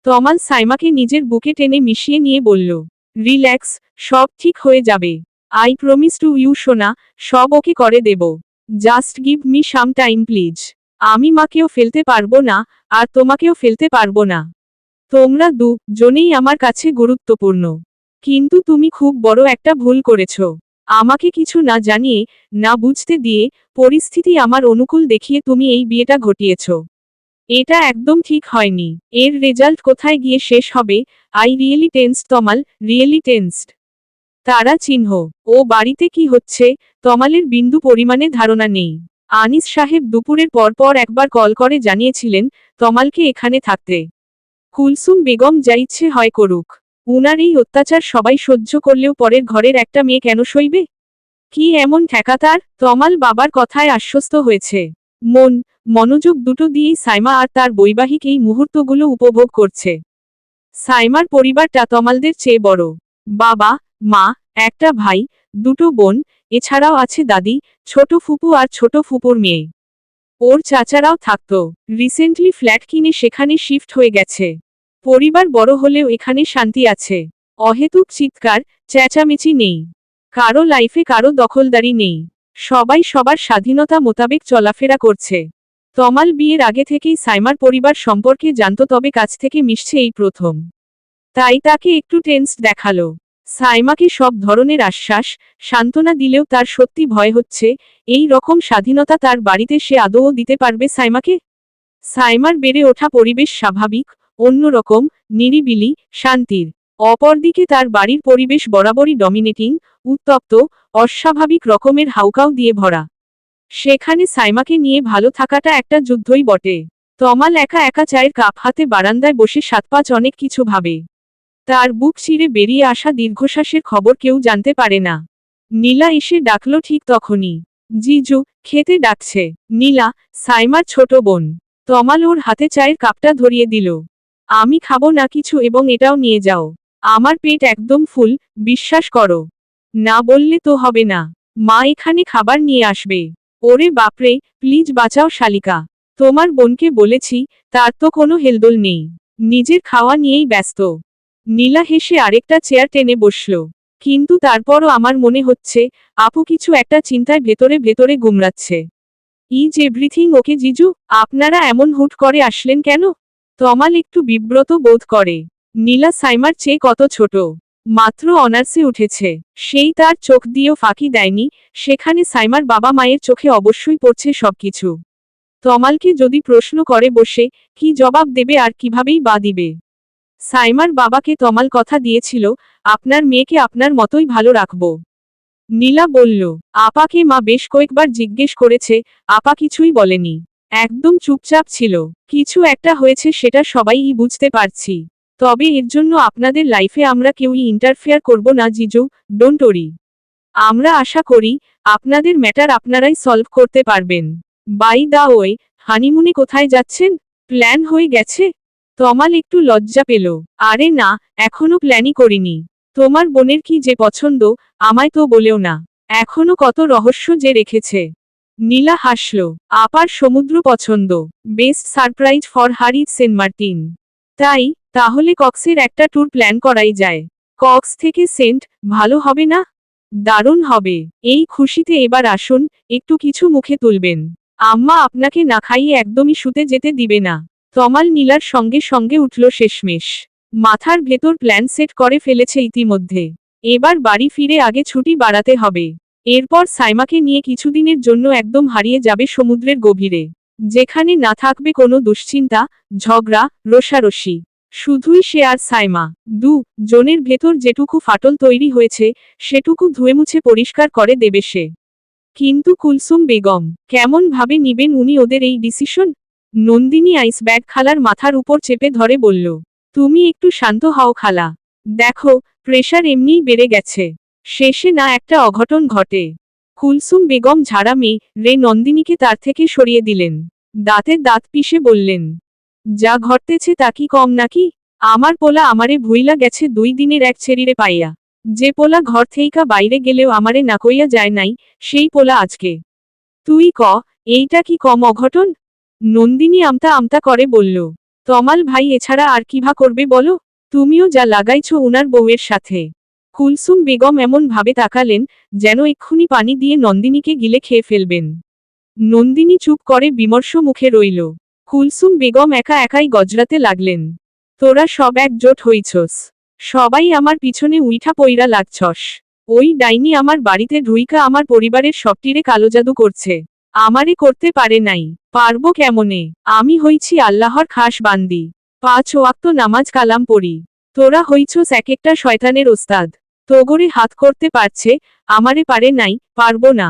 তমাল সাইমাকে নিজের বুকে টেনে মিশিয়ে নিয়ে বলল, রিল্যাক্স, সব ঠিক হয়ে যাবে। আই প্রমিস টু ইউ সোনা, সব ওকে করে দেব। Just give me some time please. আমি মাকেও ফেলতে পারবো না, আর তোমাকেও ফেলতে পারবো না। তোমরা জনেই আমার কাছে গুরুত্বপূর্ণ। কিন্তু তুমি খুব বড় একটা ভুল করেছ। আমাকে কিছু না জানিয়ে, না বুঝতে দিয়ে, পরিস্থিতি আমার অনুকূল দেখিয়ে তুমি এই বিয়েটা ঘটিয়েছ। এটা একদম ঠিক হয়নি। এর রেজাল্ট কোথায় গিয়ে শেষ হবে? I really tensed Tamal, really tensed. তারা চিহ্ন, ও বাড়িতে কি হচ্ছে, তমালের বিন্দু পরিমাণে ধারণা নেই। আনিস সাহেব দুপুরের পর একবার কল করে জানিয়েছিলেন তমালকে এখানে থাকতে। কুলসুম বেগম যা ইচ্ছে হয় করুক। উনার এই অত্যাচার সবাই সহ্য করলেও পরের ঘরের একটা মেয়ে কেন সইবে? কি এমন ঠেকা তার? তমাল বাবার কথায় আশ্বস্ত হয়েছে। মনোযোগ দুটো দিয়েই সাইমা আর তার বৈবাহিক এই মুহূর্তগুলো উপভোগ করছে। সাইমার পরিবারটা তমালদের চেয়ে বড়। বাবা, মা, একটা ভাই, 2 বোন, এছাড়াও আছে দাদি, ছোট ফুপু আর ছোট ফুপুর মেয়ে। ওর চাচারাও থাকতো। রিসেন্টলি ফ্ল্যাট কিনে সেখানে শিফট হয়ে গেছে। পরিবার বড় হলেও এখানে শান্তি আছে। অহেতুক চিৎকার, চেঁচামেচি নেই। কারো লাইফে কারো দখলদারি নেই। সবাই সবার স্বাধীনতা মোতাবেক চলাফেরা করছে। তমাল বিয়ের আগে থেকেই সাইমার পরিবার সম্পর্কে জানতো, তবে কাছ থেকে মিশছে এই প্রথম। তাই তাকে একটু টেন্সড দেখালো। সাইমাকে সব ধরনের আশ্বাস, সান্ত্বনা দিলেও তার সত্যি ভয় হচ্ছে এই রকম স্বাধীনতা তার বাড়িতে সে আদৌ দিতে পারবে সাইমাকে। সাইমার বেড়ে ওঠা পরিবেশ স্বাভাবিক, অন্যরকম, নিরিবিলি, শান্তির। অপরদিকে তার বাড়ির পরিবেশ বরাবরই ডমিনেটিং, উত্তপ্ত, অস্বাভাবিক রকমের হাউকাউ দিয়ে ভরা। সেখানে সাইমাকে নিয়ে ভালো থাকাটা একটা যুদ্ধই বটে। তমাল একা একা চায়ের কাপ হাতে বারান্দায় বসে সাতপাঁচ অনেক কিছু ভাবে। তার বুক চিরে বেরিয়ে আসা দীর্ঘশ্বাসের খবর কেউ জানতে পারে না। নীলা এসে ডাকল ঠিক তখনই। জিজু, খেতে ডাকছে। নীলা, সাইমার ছোট বোন। তমাল ওর হাতে চায়ের কাপটা ধরিয়ে দিল। আমি খাবো না কিছু এবং এটাও নিয়ে যাও। আমার পেট একদম ফুল, বিশ্বাস করো। না বললে তো হবে না। মা এখানে খাবার নিয়ে আসবে। ওরে বাপরে, প্লিজ বাঁচাও শালিকা। তোমার বোনকে বলেছি, তার তো কোনো হেলদোল নেই। নিজের খাওয়া নিয়েই ব্যস্ত। নীলা হেসে আরেকটা চেয়ার টেনে বসল। কিন্তু তারপরও আমার মনে হচ্ছে, আপু কিছু একটা চিন্তায় ভেতরে ভেতরে গুমরাচ্ছে। ইজ এভরিথিং ওকে জিজু? আপনারা এমন হুট করে আসলেন কেন? তমাল একটু বিব্রত বোধ করে। নীলা সাইমার চেয়ে কত ছোট। মাত্র অনার্সে উঠেছে। সেই তার চোখ দিয়েও ফাঁকি দেয়নি, সেখানে সাইমার বাবা মায়ের চোখে অবশ্যই পড়ছে সবকিছু। তমালকে যদি প্রশ্ন করে বসে, কি জবাব দেবে আর কিভাবেই বা দিবে? সাইমার বাবাকে তমাল কথা দিয়েছিল, আপনার মেয়েকে আপনার মতোই ভালো রাখব। নীলা বলল, আপাকে মা বেশ কয়েকবার জিজ্ঞেস করেছে, আপা কিছুই বলেনি। একদম চুপচাপ ছিল। কিছু একটা হয়েছে সেটা সবাইই বুঝতে পারছি। তবে এর জন্য আপনাদের লাইফে আমরা কেউই ইন্টারফেয়ার করব না জিজু, ডোন্ট ওরি। আমরা আশা করি, আপনাদের ম্যাটার আপনারাই সলভ করতে পারবেন। বাই দা ওয়ে, হানিমুনে কোথায় যাচ্ছেন? প্ল্যান হয়ে গেছে? তমাল একটু লজ্জা পেল। আরে না, এখনো প্ল্যানই করিনি। তোমার বোনের কি যে পছন্দ, আমায় তো বলেও না। এখনো কত রহস্য যে রেখেছে। নীলা হাসল। আপার সমুদ্র পছন্দ। Best surprise for her is Saint Martin. তাই, তাহলে কক্সের একটা ট্যুর প্ল্যান করাই যায়। কক্স থেকে সেন্ট, ভালো হবে না? দারুণ হবে। এই খুশিতে এবার আসুন, একটু কিছু মুখে তুলবেন। আম্মা আপনাকে না খাইয়ে একদমই শুতে যেতে দিবে না। তমাল নীলার সঙ্গে সঙ্গে উঠল শেষমেশ। মাথার ভেতর প্ল্যান সেট করে ফেলেছে ইতিমধ্যে। এবার বাড়ি ফিরে আগে ছুটি বাড়াতে হবে। এরপর সাইমাকে নিয়ে কিছুদিনের জন্য একদম হারিয়ে যাবে সমুদ্রের গভীরে। যেখানে না থাকবে কোনো দুশ্চিন্তা, ঝগড়া, রোষারশি। শুধুই সে আর সাইমা। জনের ভেতর যেটুকু ফাটল তৈরি হয়েছে, সেটুকু ধুয়েমুছে পরিষ্কার করে দেবে সে। কিন্তু কুলসুম বেগম, কেমন ভাবে নিবেন উনি ওদের এই ডিসিশন? নন্দিনী আইস ব্যাগ খালার মাথার উপর চেপে ধরে বলল, তুমি একটু শান্ত হও খালা। দেখো, প্রেশার এমনিই বেড়ে গেছে। শেষে না একটা অঘটন ঘটে। কুলসুম বেগম ঝাড়া মেয়ে রে নন্দিনীকে তার থেকে সরিয়ে দিলেন। দাঁতে দাঁত পিষে বললেন, যা ঘটতেছে তা কি কম নাকি? আমার পোলা আমারে ভুইলা গেছে 2 দিনের এক ছেড়িরে পাইয়া। যে পোলা ঘর থেইকা বাইরে গেলেও আমারে না কইয়া যায় নাই, সেই পোলা আজকে। তুই ক, এইটা কি কম অঘটন? নন্দিনী আমতা আমতা করে বলল, তমাল ভাই এছাড়া আর কিভা করবে বলো? তুমিও যা লাগাইছো উনার বউয়ের সাথে। কুলসুম বেগম এমন ভাবে তাকালেন, যেন এক্ষুনি পানি দিয়ে নন্দিনীকে গিলে খেয়ে ফেলবেন। নন্দিনী চুপ করে বিমর্ষ মুখে রইল। কুলসুম বেগম একা একাই গজরাতে লাগলেন, তোরা সব একজোট হইছস। সবাই আমার পিছনে উইঠা পইরা লাগছস। ওই ডাইনি আমার বাড়িতে ঢুইকা আমার পরিবারের সবটিরে কালো জাদু করছে। আমারে করতে পারে নাই, পারবো কেমনে? আমি হইছি আল্লাহর খাস বান্দি। 5 ওয়াক্ত নামাজ কালাম পড়ি। তোরা হইছস এক একটা শয়তানের ওস্তাদ। তোগরে হাত করতে পারছে, আমারে পারে নাই, পারবো না।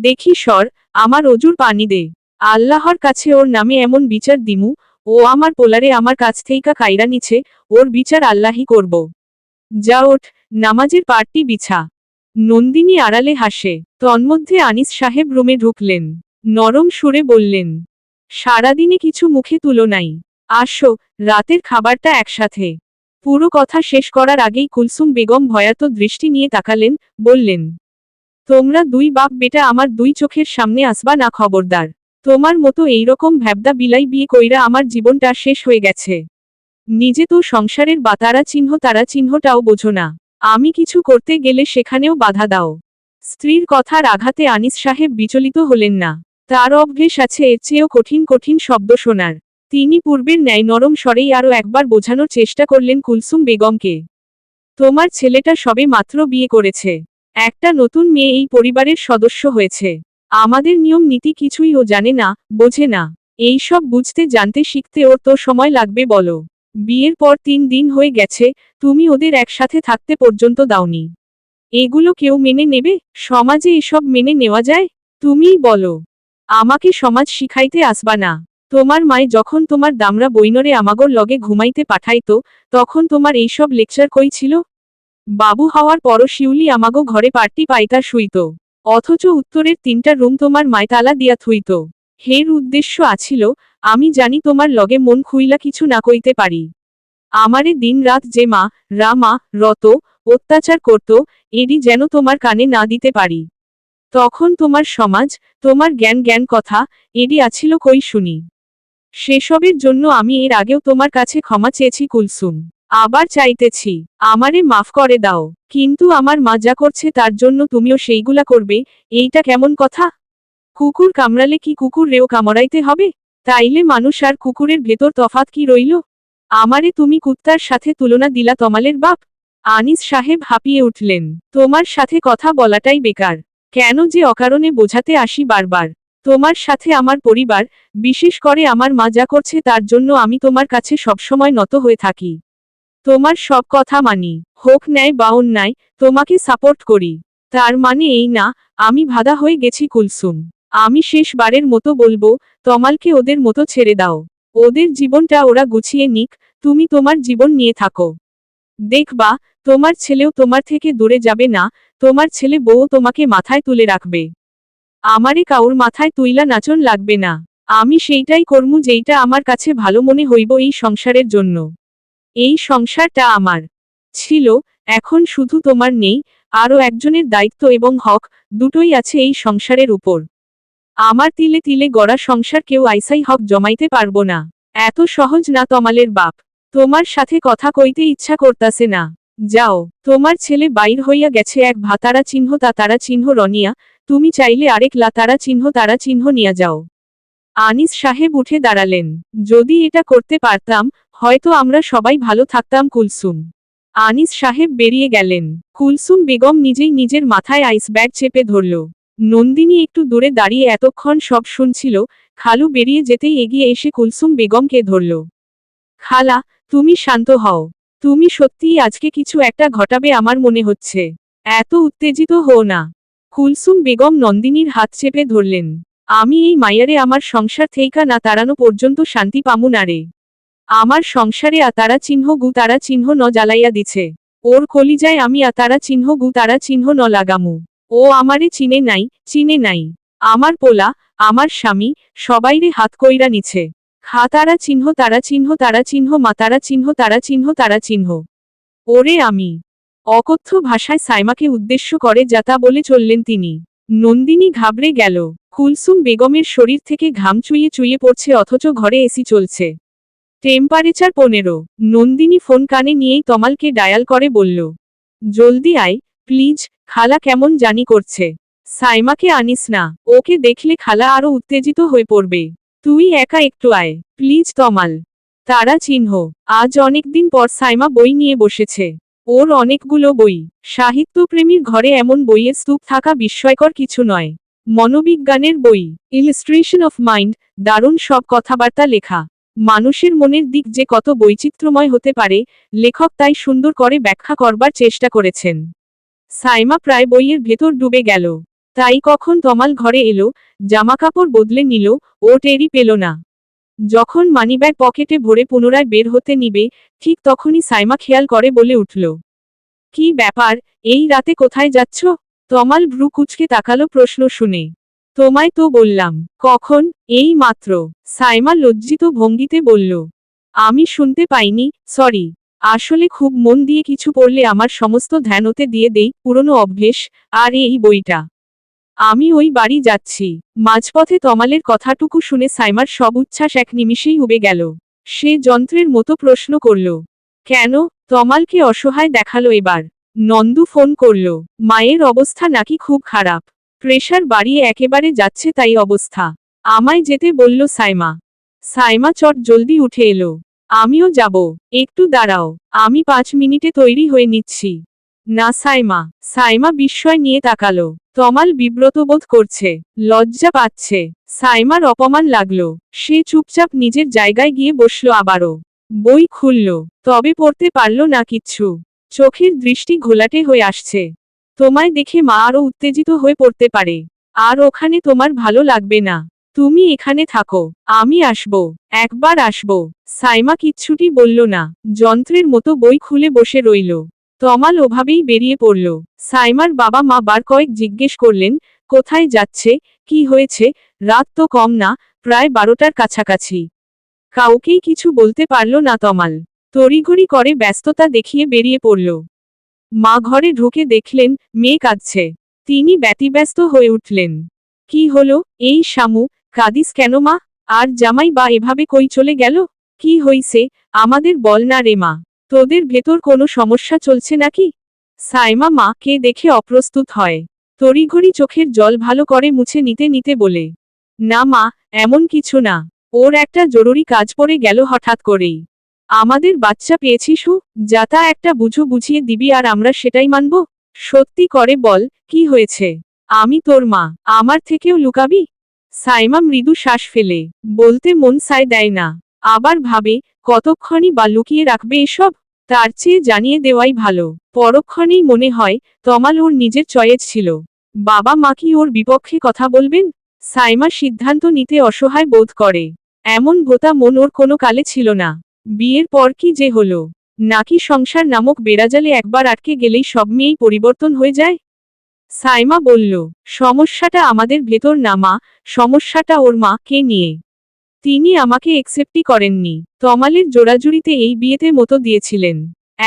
দেখি সর, আমার অজুর পানি দে। আল্লাহর কাছে ওর নামে এমন বিচার দিমু, ও আমার পোলারে আমার কাছ থেইকা কাইরা নিছে, ওর বিচার আল্লাহই করব। যা ওঠ, নামাজের পাটটি বিছা। নন্দিনী আড়ালে হাসে। তন্মধ্যে আনিস সাহেব রুমে ঢুকলেন। নরম সুরে বললেন, সারাদিনে কিছু মুখে তুলো নাই। আসো, রাতের খাবারটা একসাথে। পুরো কথা শেষ করার আগেই কুলসুম বেগম ভয়ার্ত দৃষ্টি নিয়ে তাকালেন, বললেন, তোমরা 2 বাপ বেটা আমার 2 চোখের সামনে আসবা না খবরদার। তোমার মতো এইরকম ভ্যাবদা বিলাই বিয়ে কইরা আমার জীবনটা শেষ হয়ে গেছে। নিজে তো সংসারের বাতারা চিহ্ন তারা চিহ্নটাও বোঝো না। আমি কিছু করতে গেলে সেখানেও বাধা দাও। স্ত্রীর কথার আঘাতে আনিস সাহেব বিচলিত হলেন না। তার অভ্যেস আছে এর চেয়েও কঠিন কঠিন শব্দ শোনার। তিনি পূর্বের ন্যায় নরম স্বরেই আরও একবার বোঝানোর চেষ্টা করলেন কুলসুম বেগমকে। তোমার ছেলেটা সবে মাত্র বিয়ে করেছে। একটা নতুন মেয়ে এই পরিবারের সদস্য হয়েছে। আমাদের নিয়ম নীতি কিছুই ও জানে না, বোঝে না। এই সব বুঝতে জানতে শিখতে ওর তো সময় লাগবে বলো। বিয়ের পর 3 দিন হয়ে গেছে, তুমি ওদের একসাথে থাকতে পর্যন্ত দাওনি। এগুলো কেউ মেনে নেবে? সমাজে এসব মেনে নেওয়া যায়? তুমিই বলো। আমাকে সমাজ শিখাইতে আসবা না। তোমার মায় যখন তোমার দামরা বইনরে আমাগর লগে ঘুমাইতে পাঠাইতো, তখন তোমার এইসব লেকচার কই ছিল? বাবু হওয়ার পরও শিউলি আমাগো ঘরে পার্টি পাইতা শুইত। অথচ উত্তরের 3টা রুম তোমার মায় তালা দিয়া থুইত। হের উদ্দেশ্য আছিল, আমি জানি তোমার লগে মন খুইলা কিছু না কইতে পারি। আমারে দিন রাত যে মা, রামা, রত, অত্যাচার করত, এডি যেন তোমার কানে না দিতে পারি। তখন তোমার সমাজ, তোমার জ্ঞান জ্ঞান কথা, এডি আছিল কই শুনি। সেসবের জন্য আমি এর আগেও তোমার কাছে ক্ষমা চেয়েছি কুলসুম। আবার চাইতেছি, আমারে মাফ করে দাও। কিন্তু আমার মা যা করছে তার জন্য তুমিও সেইগুলা করবে, এইটা কেমন কথা? কুকুর কামড়ালে কি কুকুর রেও কামড়াইতে হবে? তাইলে মানুষ আর কুকুরের ভেতর তফাৎ কি রইল? আমারে তুমি কুত্তার সাথে তুলনা দিলা তমালের বাপ? আনিস সাহেব হাঁপিয়ে উঠলেন। তোমার সাথে কথা বলাটাই বেকার। কেন যে অকারণে বোঝাতে আসি বারবার। তোমার সাথে আমার পরিবার, বিশেষ করে আমার মা যা করছে তার জন্য আমি তোমার কাছে সবসময় নত হয়ে থাকি। তোমার সব কথা মানি, হোক ন্যায় বা অন্যায়, তোমাকে সাপোর্ট করি। তার মানে এই না, আমি বাঁধা হয়ে গেছি কুলসুম। আমি শেষবারের মতো বলবো, তমালকে ওদের মতো ছেড়ে দাও। ওদের জীবনটা ওরা গুছিয়ে নিক, তুমি তোমার জীবন নিয়ে থাকো। দেখবা, তোমার ছেলেও তোমার থেকে দূরে যাবে না, তোমার ছেলে বউ তোমাকে মাথায় তুলে রাখবে। আমারে কাউর মাথায় তুইলা নাচন লাগবে না। আমি সেইটাই করমু যেইটা আমার কাছে ভালো মনে হইব এই সংসারের জন্য। এই সংসারটা আমার ছিল, এখন শুধু তোমার নেই, আরও একজনের দায়িত্ব এবং হক, দুটোই আছে এই সংসারের উপর। আমার তিলে তিলে গড়া সংসার কেউ আইসাই হক জমাইতে পারবো না। এত সহজ না তমালের বাপ। তোমার সাথে কথা কইতে ইচ্ছা করতাছে না। যাও, তোমার ছেলে বাইর হইয়া গেছে এক ভাতারা চিহ্ন তারা চিহ্ন রনিয়া, তুমি চাইলে আরেক তারা চিহ্ন নিয়া যাও। আনিস সাহেব উঠে দাঁড়ালেন। যদি এটা করতে পারতাম, হয়তো আমরা সবাই ভালো থাকতাম কুলসুম। আনিস সাহেব বেরিয়ে গেলেন। কুলসুম বেগম নিজেই নিজের মাথায় আইস ব্যাগ চেপে ধরল। নন্দিনী একটু দূরে দাঁড়িয়ে এতক্ষণ সব শুনছিল, খালু বেরিয়ে যেতেই এগিয়ে এসে কুলসুম বেগমকে ধরল। খালা, তুমি শান্ত হও। তুমি সত্যিই আজকে কিছু একটা ঘটাবে আমার মনে হচ্ছে। এত উত্তেজিত হও না। কুলসুম বেগম নন্দিনীর হাত চেপে ধরলেন। আমি এই মাইয়ারে আমার সংসার থেইকা না তাড়ানো পর্যন্ত শান্তি পামু না রে। আমার সংসারে তারা চিহ্ন ন জ্বালাইয়া দিছে। ওর কলিজায় আমি তারা চিহ্ন ন লাগামু। ও আমারে চিনে নাই। আমার পোলা, আমার স্বামী, সবাইরে হাত কইরা নিছে। তারা চিহ্ন মা তারা চিহ্ন। ওরে আমি। অকথ্য ভাষায় সাইমাকে উদ্দেশ্য করে যাতা বলে চললেন তিনি। নন্দিনী ঘাবড়ে গেল। কুলসুম বেগমের শরীর থেকে ঘাম চুইয়ে চুইয়ে পড়ছে অথচ ঘরে এসি চলছে। টেম্পারেচার 15। নন্দিনী ফোন কানে নিয়েই তমালকে ডায়াল করে বলল, জলদি আয় প্লিজ, খালা কেমন জানি করছে। সাইমাকে আনিস না, ওকে দেখলে খালা আরো উত্তেজিত হয়ে পড়বে। তুই একা একটু আয় প্লিজ তমাল। তারা চিহ্ন। আজ অনেকদিন পর সাইমা বই নিয়ে বসেছে। ওর অনেকগুলো বই। সাহিত্যপ্রেমীর ঘরে এমন বইয়ের স্তূপ থাকা বিস্ময়কর কিছু নয়। মনোবিজ্ঞানের বই, ইলিস্ট্রেশন অফ মাইন্ড, দারুণ সব কথাবার্তা লেখা। মানুষের মনের দিক যে কত বৈচিত্র্যময় হতে পারে, লেখক তাই সুন্দর করে ব্যাখ্যা করবার চেষ্টা করেছেন। সাইমা প্রায় বইয়ের ভেতর ডুবে গেল। তাই কখন তমাল ঘরে এলো, জামাকাপড় বদলে নিল, ও টেরই পেল না। যখন মানিব্যাগ পকেটে ভরে পুনরায় বের হতে নিবে, ঠিক তখনই সাইমা খেয়াল করে বলে উঠল, কি ব্যাপার, এই রাতে কোথায় যাচ্ছ? তমাল ভ্রু কুচকে তাকালো প্রশ্ন শুনে। তোমায় তো বললাম। কখন? এই মাত্র। সাইমা লজ্জিত ভঙ্গিতে বলল, আমি শুনতে পাইনি, সরি। আসলে খুব মন দিয়ে কিছু পড়লে আমার সমস্ত ধ্যান ওতে দিয়ে দেই, পুরনো অভ্যেস। আর এই বইটা। আমি ওই বাড়ি যাচ্ছি। মাঝপথে তমালের কথাটুকু শুনে সাইমার সব উচ্ছ্বাস এক নিমিষেই উবে গেল। সে যন্ত্রের মতো প্রশ্ন করল, কেন? তমালকে অসহায় দেখালো এবার। নন্দু ফোন করল। মায়ের অবস্থা নাকি খুব খারাপ। প্রেশার বাড়িয়ে একেবারে যাচ্ছে তাই অবস্থা। আমায় যেতে বলল সাইমা। সাইমা চট জলদি উঠে এলো। আমিও যাব। একটু দাঁড়াও, আমি 5 মিনিটে তৈরি হয়ে নিচ্ছি। না সাইমা। সাইমা বিস্ময় নিয়ে তাকালো। তমাল বিব্রত বোধ করছে, লজ্জা পাচ্ছে। সাইমার অপমান লাগলো। সে চুপচাপ নিজের জায়গায় গিয়ে বসল আবারও। বই খুলল, তবে পড়তে পারল না কিচ্ছু। চোখের দৃষ্টি ঘোলাটে হয়ে আসছে। তোমায় দেখে মা আরও উত্তেজিত হয়ে পড়তে পারে। আর ওখানে তোমার ভালো লাগবে না। তুমি এখানে থাকো, আমি আসব, একবার আসব। সাইমা কিচ্ছুটি বলল না, যন্ত্রের মতো বই খুলে বসে রইল। তমাল ওভাবেই বেরিয়ে পড়ল। সাইমার বাবা মা বার কয়েক জিজ্ঞেস করলেন, কোথায় যাচ্ছে, কি হয়েছে? রাত তো কম না, প্রায় 12টার কাছাকাছি। কাউকেই কিছু বলতে পারল না তমাল। তড়িঘড়ি করে ব্যস্ততা দেখিয়ে বেরিয়ে পড়ল। মা ঘরে ঢুকে দেখলেন, মেয়ে কাঁদছে। তিনি ব্যতিব্যস্ত হয়ে উঠলেন। কি হলো, এই শামু, কাঁদিস কেন মা? আর জামাই বা এভাবে কই চলে গেল? কি হইছে, আমাদের বল না রে মা। তোদের ভেতর কোনো সমস্যা চলছে নাকি? সাইমা মাকে দেখে অপ্রস্তুত হয়। তড়িঘড়ি চোখের জল ভালো করে মুছে নিতে নিতে বলে, না মা, এমন কিছু না। ওর একটা জরুরি কাজ পড়ে গেল হঠাৎ করেই। আমাদের বাচ্চা পেয়েছিস, যা তা একটা বুঝিয়ে দিবি আর আমরা সেটাই মানব? সত্যি করে বল, কি হয়েছে? আমি তোর মা, আমার থেকেও লুকাবি? সাইমা মৃদু শ্বাস ফেলে, বলতে মন সায় দেয় না। আবার ভাবে, কতক্ষণই বা লুকিয়ে রাখবে এসব? তার চেয়ে জানিয়ে দেওয়াই ভালো। পরক্ষণেই মনে হয়, তমাল ওর নিজের চয়েস ছিল। বাবা মা কি ওর বিপক্ষে কথা বলবেন? সাইমা সিদ্ধান্ত নিতে অসহায় বোধ করে। এমন ভোতা মন ওর কোনো কালে ছিল না। বিয়ের পর কি যে হলো? নাকি সংসার নামক বেড়াজালে একবার আটকে গেলেই সব মেয়েই পরিবর্তন হয়ে যায়? সাইমা বলল, সমস্যাটা আমাদের ভেতর না মা, সমস্যাটা ওর মাকে নিয়ে। তিনি আমাকে একসেপ্টই করেননি। তমালের জোড়াজুড়িতে এই বিয়েতে মতো দিয়েছিলেন।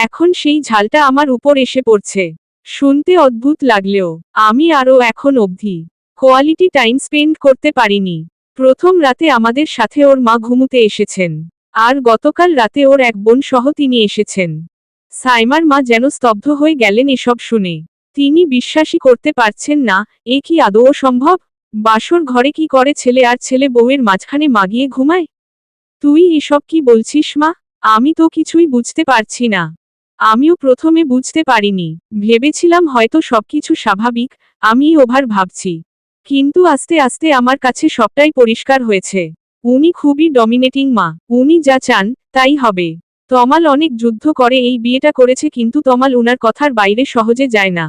এখন সেই ঝালটা আমার উপর এসে পড়ছে। শুনতে অদ্ভুত লাগলেও আমি আরও এখন অবধি কোয়ালিটি টাইম স্পেন্ড করতে পারিনি। প্রথম রাতে আমাদের সাথে ওর মা ঘুমুতে এসেছেন। আর গতকাল রাতে ওর এক বোন সহ তিনি এসেছেন। সাইমার মা যেন স্তব্ধ হয়ে গেলেন এসব শুনে। তিনি বিশ্বাসই করতে পারছেন না, এ কি আদৌ সম্ভব? বাসর ঘরে কি করে ছেলে আর ছেলে বউয়ের মাঝখানে মাগিয়ে ঘুমায়? তুই এসব কি বলছিস মা? আমি তো কিছুই বুঝতে পারছি না। আমিও প্রথমে বুঝতে পারিনি, ভেবেছিলাম হয়তো সবকিছু স্বাভাবিক, আমি ওভার ভাবছি। কিন্তু আস্তে আস্তে আমার কাছে সবটাই পরিষ্কার হয়েছে। উনি খুবই ডমিনেটিং মা, উনি যা চান তাই হবে। তমাল অনেক যুদ্ধ করে এই বিয়েটা করেছে, কিন্তু তমাল উনার কথার বাইরে সহজে যায় না।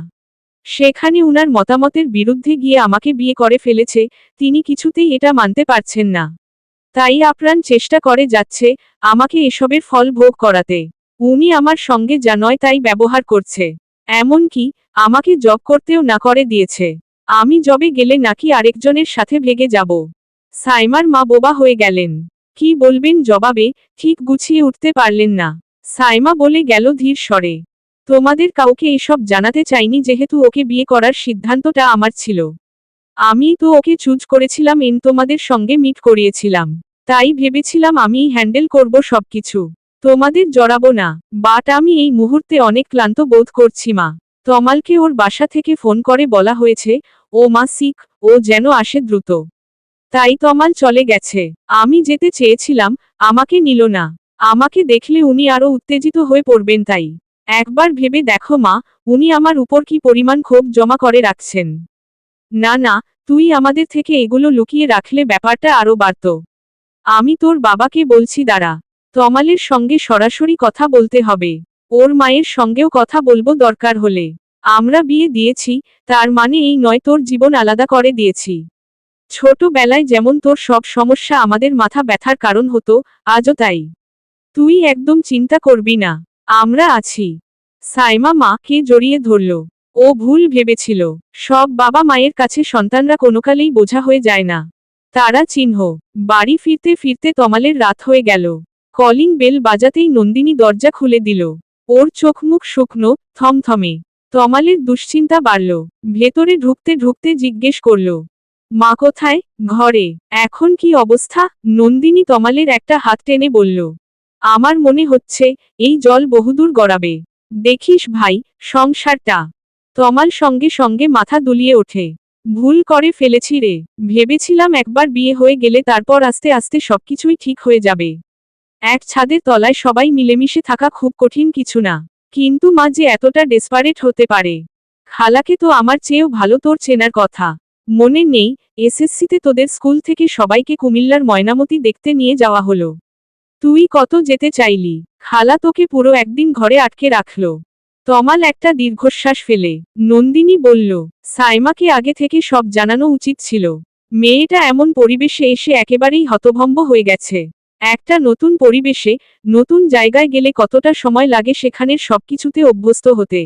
সেখানে উনার মতামতের বিরুদ্ধে গিয়ে আমাকে বিয়ে করে ফেলেছে, তিনি কিছুতেই এটা মানতে পারছেন না। তাই আপ্রাণ চেষ্টা করে যাচ্ছে আমাকে এসবের ফল ভোগ করাতে। উনি আমার সঙ্গে যা নয় তাই ব্যবহার করছে। এমনকি আমাকে জব করতেও না করে দিয়েছে। আমি জবে গেলে নাকি আরেকজনের সাথে ভেগে যাব। সাইমার মা বোবা হয়ে গেলেন। কি বলবেন জবাবে ঠিক গুছিয়ে উঠতে পারলেন না। সাইমা বলে গেল ধীর স্বরে, তোমাদের কাউকে এসব জানাতে চাইনি, যেহেতু ওকে বিয়ে করার সিদ্ধান্তটা আমার ছিল। আমি তো ওকে চুজ করেছিলাম, তোমাদের সঙ্গে মিট করিয়েছিলাম। তাই ভেবেছিলাম আমিই হ্যান্ডেল করব সবকিছু, তোমাদের জড়াবো না। বাট আমি এই মুহূর্তে অনেক ক্লান্ত বোধ করছি মা। তমালকে ওর বাসা থেকে ফোন করে বলা হয়েছে, ও মা সিক, ও যেন আসে দ্রুত। তাই তমাল চলে গেছে। আমি যেতে চেয়েছিলাম, আমাকে নিল না। আমাকে দেখলে উনি আরো উত্তেজিত হয়ে পড়বেন, তাই একবার ভেবে দেখো মা, উনি আমার উপর কি পরিমাণ ক্ষোভ জমা করে রাখছেন। না না, তুই আমাদের থেকে এগুলো লুকিয়ে রাখলে ব্যাপারটা আরো বাড়ত। আমি তোর বাবাকে বলছি, দাঁড়া। তমালের সঙ্গে সরাসরি কথা বলতে হবে। ওর মায়ের সঙ্গেও কথা বলবো দরকার হলে। আমরা বিয়ে দিয়েছি, তার মানে এই নয় তোর জীবন আলাদা করে দিয়েছি। ছোটবেলায় যেমন তোর সব সমস্যা আমাদের মাথা ব্যথার কারণ হতো, আজও তাই। তুই একদম চিন্তা করবি না, আমরা আছি। সাইমা মাকে জড়িয়ে ধরল। ও ভুল ভেবেছিল। সব বাবা মায়ের কাছে সন্তানরা কোনোকালেই বোঝা হয়ে যায় না, তারা চিহ্ন। বাড়ি ফিরতে ফিরতে তমালের রাত হয়ে গেল। কলিং বেল বাজাতেই নন্দিনী দরজা খুলে দিল। ওর চোখ মুখ শুকনো, থমথমে। তমালের দুশ্চিন্তা বাড়ল। ভেতরে ঢুকতে ঢুকতে জিজ্ঞেস করল, মা কোথায়? ঘরে। এখন কি অবস্থা? নন্দিনী তমালের একটা হাত টেনে বলল, আমার মনে হচ্ছে এই জল বহুদূর গড়াবে। দেখিস ভাই, সংসারটা। তমাল সঙ্গে সঙ্গে মাথা দুলিয়ে ওঠে। ভুল করে ফেলেছি রে। ভেবেছিলাম একবার বিয়ে হয়ে গেলে তারপর আস্তে আস্তে সবকিছুই ঠিক হয়ে যাবে। এক ছাদের তলায় সবাই মিলেমিশে থাকা খুব কঠিন কিছু না। কিন্তু মা যে এতটা ডেসপারেট হতে পারে। খালাকে তো আমার চেয়েও ভালো তোর চেনার কথা। মনে নেই, এসএসসিতে তোদের স্কুল থেকে সবাইকে কুমিল্লার ময়নামতি দেখতে নিয়ে যাওয়া হলো। তুই কত যেতে চাইলি, খালা তোকে পুরো একদিন ঘরে আটকে রাখল। তমাল একটা দীর্ঘশ্বাস ফেলে নন্দিনী বলল, সাইমাকে আগে থেকে সব জানানো উচিত ছিল। মেয়েটা এমন পরিবেশে এসে একেবারেই হতভম্ব হয়ে গেছে। একটা নতুন পরিবেশে, নতুন জায়গায় গেলে কতটা সময় লাগে সেখানের সবকিছুতে অভ্যস্ত হতে।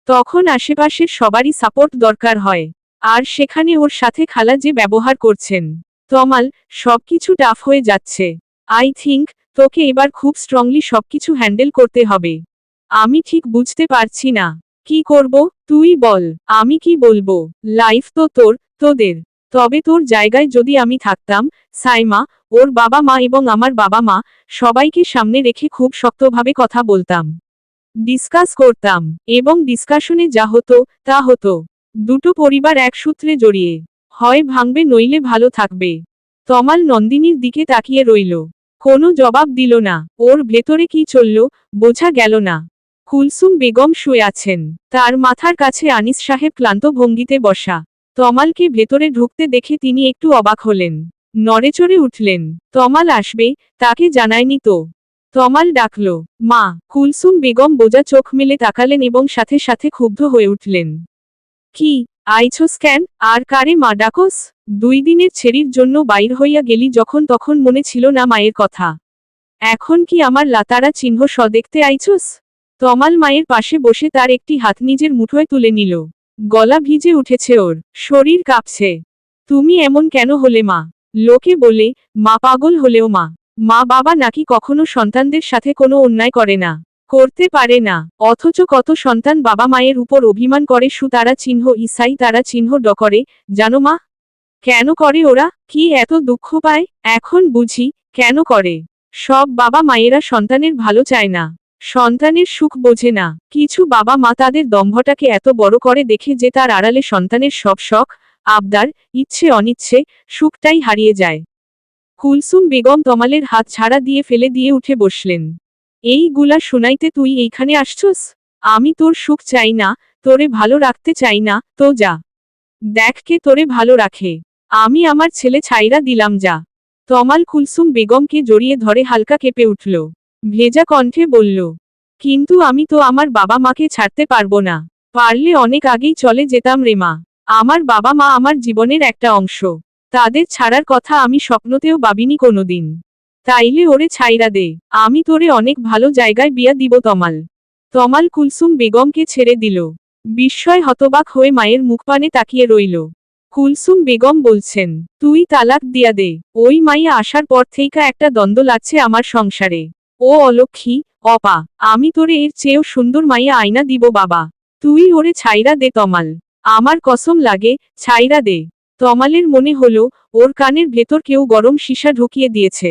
তখন আশেপাশের সবারই সাপোর্ট দরকার হয়। আর সেখানে ওর সাথে খালা যে ব্যবহার করছেন, তমাল, সবকিছু টাফ হয়ে যাচ্ছে। আই থিংক তোকে এবার খুব স্ট্রংলি সবকিছু হ্যান্ডেল করতে হবে। আমি ঠিক বুঝতে পারছি না কি করব, তুই বল। আমি কি বলবো, লাইফ তো তোর, তোদের। তবে তোর জায়গায় যদি আমি থাকতাম, সাইমা, ওর বাবা মা এবং আমার বাবা মা, সবাইকে সামনে রেখে খুব শক্তভাবে কথা বলতাম, ডিসকাস করতাম, এবং ডিসকাশনে যা হতো তা হতো। দুটো পরিবার এক সূত্রে জড়িয়ে হয় ভাঙবে নইলে ভালো থাকবে। তমাল নন্দিনীর দিকে তাকিয়ে রইল, কোনো জবাব দিল না। ওর ভেতরে কি চলল বোঝা গেল না। কুলসুম বেগম শুয়ে আছেন, তার মাথার কাছে আনিস সাহেব ক্লান্ত ভঙ্গিতে বসা। তমালকে ভেতরে ঢুকতে দেখে তিনি একটু অবাক হলেন, নড়েচড়ে উঠলেন। তমাল আসবে, তাকে জানায়নি তো? তমাল ডাকল, মা। কুলসুম বেগম বোজা চোখ মেলে তাকালেন এবং সাথে সাথে ক্ষুব্ধ হয়ে উঠলেন। কি আইছোস কেন, আর কারে মা ডাকোস? 2 দিনের ছেড়ির জন্য বাইর হইয়া গেলি যখন তখন মনে ছিল না মায়ের কথা। এখন কি আমার লাতারা চিহ্ন দেখতে আইছোস? তমাল মায়ের পাশে বসে তার একটি হাত নিজের মুঠোয় তুলে নিল। গলা ভিজে উঠেছে ওর, শরীর কাঁপছে। তুমি এমন কেন হলে মা? লোকে বলে, মা পাগল হলেও মা। মা বাবা নাকি কখনো সন্তানদের সাথে কোনো অন্যায় করে না, করতে পারে না। অথচ কত সন্তান বাবা মায়ের উপর অভিমান করে, তারা চিহ্ন ইসাই তারা চিহ্ন করে, জানো মা? কেন করে ওরা? কি এত দুঃখ পায়? এখন বুঝি কেন করে। সব বাবা মায়েরা সন্তানের ভালো চায় না, সন্তানের সুখ বোঝে না। কিছু বাবা মা তাদের দম্ভটাকে এত বড় করে দেখে যে তার আড়ালে সন্তানের সব শখ, আবদার, ইচ্ছে অনিচ্ছে, সুখটাই হারিয়ে যায়। কুলসুম বেগম তমালের হাত ছাড়া দিয়ে ফেলে দিয়ে উঠে বসলেন। এইগুলা শুনাইতে তুই এইখানে আসছস? আমি তোর সুখ চাই না, তোরে ভালো রাখতে চাই না, তো যা। দেখ কে তোরে ভালো রাখে। আমি আমার ছেলে ছাইরা দিলাম, যা। তমাল কুলসুম বেগমকে জড়িয়ে ধরে হালকা কেঁপে উঠল, ভেজা কণ্ঠে বলল, কিন্তু আমি তো আমার বাবা মাকে ছাড়তে পারবো না। পারলে অনেক আগেই চলে যেতাম রে মা। আমার বাবা মা আমার জীবনের একটা অংশ, তাদের ছাড়ার কথা আমি স্বপ্নতেও ভাবিনি কোনোদিন। তাইলে ওরে ছাইরা দে, আমি তোরে অনেক ভালো জায়গায় বিয়া দিব। তমাল তমাল কুলসুম বেগমকে ছেড়ে দিল। বিস্ময় হতবাক হয়ে মায়ের মুখপানে তাকিয়ে রইল। কুলসুম বেগম বলছেন, তুই তালাক দিয়া দে। ওই মাইয়া আসার পর থেইকা একটা দ্বন্দ্ব লাগছে আমার সংসারে। ও অলক্ষী, অপা। আমি তোরে এর চেয়েও সুন্দর মাইয়া আয়না দিব বাবা। তুই ওরে ছাইরা দে তমাল, আমার কসম লাগে, ছাইরা দে। তমালের মনে হলো, ওর কানের ভেতর কেউ গরম সীসা ঢুকিয়ে দিয়েছে।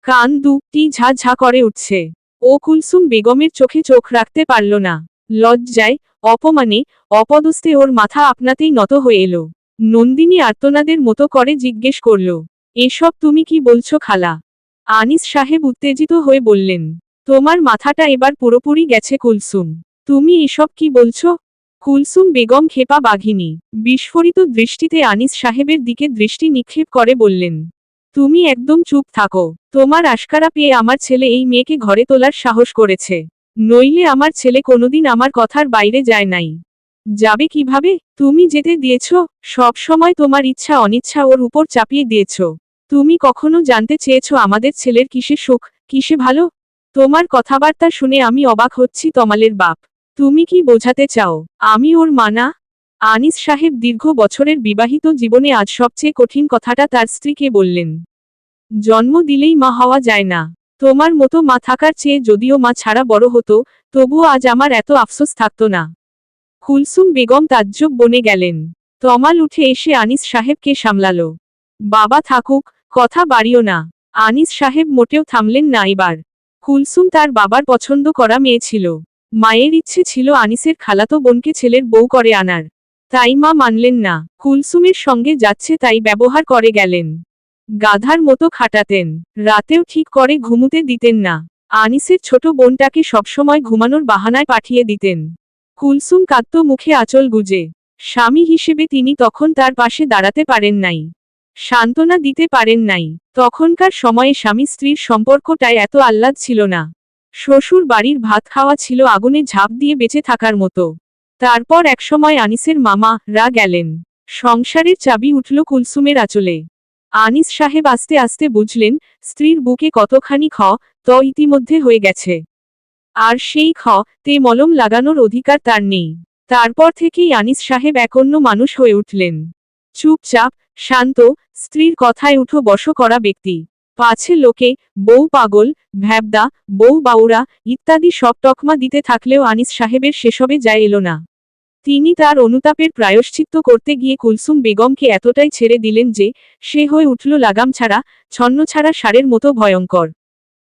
কান দুটি ঝা ঝা করে উঠছে। ও কুলসুম বেগমের চোখে চোখ রাখতে পারল না। লজ্জায়, অপমানে, অপদস্থে ওর মাথা আপনাতেই নত হয়ে এলো। নন্দিনী আর্তনাদের মতো করে জিজ্ঞেস করল, এসব তুমি কি বলছো খালা? আনিস সাহেব উত্তেজিত হয়ে বললেন, তোমার মাথাটা এবার পুরোপুরি গেছে কুলসুম। তুমি এসব কি বলছো? কুলসুম বেগম খেপা বাঘিনী বিস্ফোরিত দৃষ্টিতে আনিস সাহেবের দিকে দৃষ্টি নিক্ষেপ করে বললেন, তুমি একদম চুপ থাকো। তোমার আশকারা পেয়ে আমার ছেলে এই মেয়েকে ঘরে তোলার সাহস করেছে, নইলে আমার ছেলে কোনোদিন আমার কথার বাইরে যায় নাই। যাবে কিভাবে? তুমি যেতে দিয়েছ, সব সময় তোমার ইচ্ছা অনিচ্ছা ওর উপর চাপিয়ে দিয়েছ। তুমি কখনো জানতে চেয়েছ আমাদের ছেলের কিসে সুখ, কিসে ভালো? তোমার কথাবার্তা শুনে আমি অবাক হচ্ছি তমালের বাপ। তুমি কি বোঝাতে চাও আমি ওর মা না? আনিস সাহেব দীর্ঘ বছরের বিবাহিত জীবনে আজ সবচেয়ে কঠিন কথাটা তার স্ত্রীকে বললেন। জন্ম দিলেই মা হওয়া যায় না। তোমার মতো মা থাকার চেয়ে যদিও মা ছাড়া বড় হতো, তবুও আজ আমার এত আফসোস থাকতো না। কুলসুম বেগম তাজ্জব বনে গেলেন। তমাল উঠে এসে আনিস সাহেবকে সামলালো। বাবা থাকুক, কথা বাড়িও না। আনিস সাহেব মোটেও থামলেন না এবার। কুলসুম তার বাবার পছন্দ করা মেয়ে ছিল। মায়ের ইচ্ছে ছিল আনিসের খালাতো বোনকে ছেলের বউ করে আনার। তাই মা মানলেন না। কুলসুমের সঙ্গে যাচ্ছে তাই ব্যবহার করে গেলেন। গাধার মতো খাটাতেন, রাতেও ঠিক করে ঘুমুতে দিতেন না। আনিসের ছোট বোনটাকে সবসময় ঘুমানোর বাহানায় পাঠিয়ে দিতেন। কুলসুম কাঁদত মুখে আঁচল গুজে। স্বামী হিসেবে তিনি তখন তার পাশে দাঁড়াতে পারেন নাই, সান্ত্বনা দিতে পারেন নাই। তখনকার সময়ে স্বামী স্ত্রীর সম্পর্কটায় এত আহ্লাদ ছিল না। শ্বশুর বাড়ির ভাত খাওয়া ছিল আগুনে ঝাঁপ দিয়ে বেঁচে থাকার মতো। তারপর একসময় আনিসের মামা রা গেলেন। সংসারের চাবি উঠল কুলসুমের আঁচলে। আনিস সাহেব আস্তে আস্তে বুঝলেন স্ত্রীর বুকে কতখানি ইতিমধ্যে হয়ে গেছে। আর সেই তে মলম লাগানোর অধিকার তার নেই। তারপর থেকেই আনিস সাহেব এক অন্য মানুষ হয়ে উঠলেন। চুপচাপ, শান্ত, স্ত্রীর কথায় উঠো বসো করা ব্যক্তি। পাছে লোকে বউ পাগল, ভ্যাবদা, বউ বাউরা ইত্যাদি সব তকমা দিতে থাকলেও আনিস সাহেবের সেসবে যায় এলো না। তিনি তার অনুতাপের প্রায়শ্চিত্ত করতে গিয়ে কুলসুম বেগমকে এতটাই ছেড়ে দিলেন যে সে হয়ে উঠল লাগাম ছাড়া, ছন্নছাড়া ষাঁড়ের মতো ভয়ঙ্কর।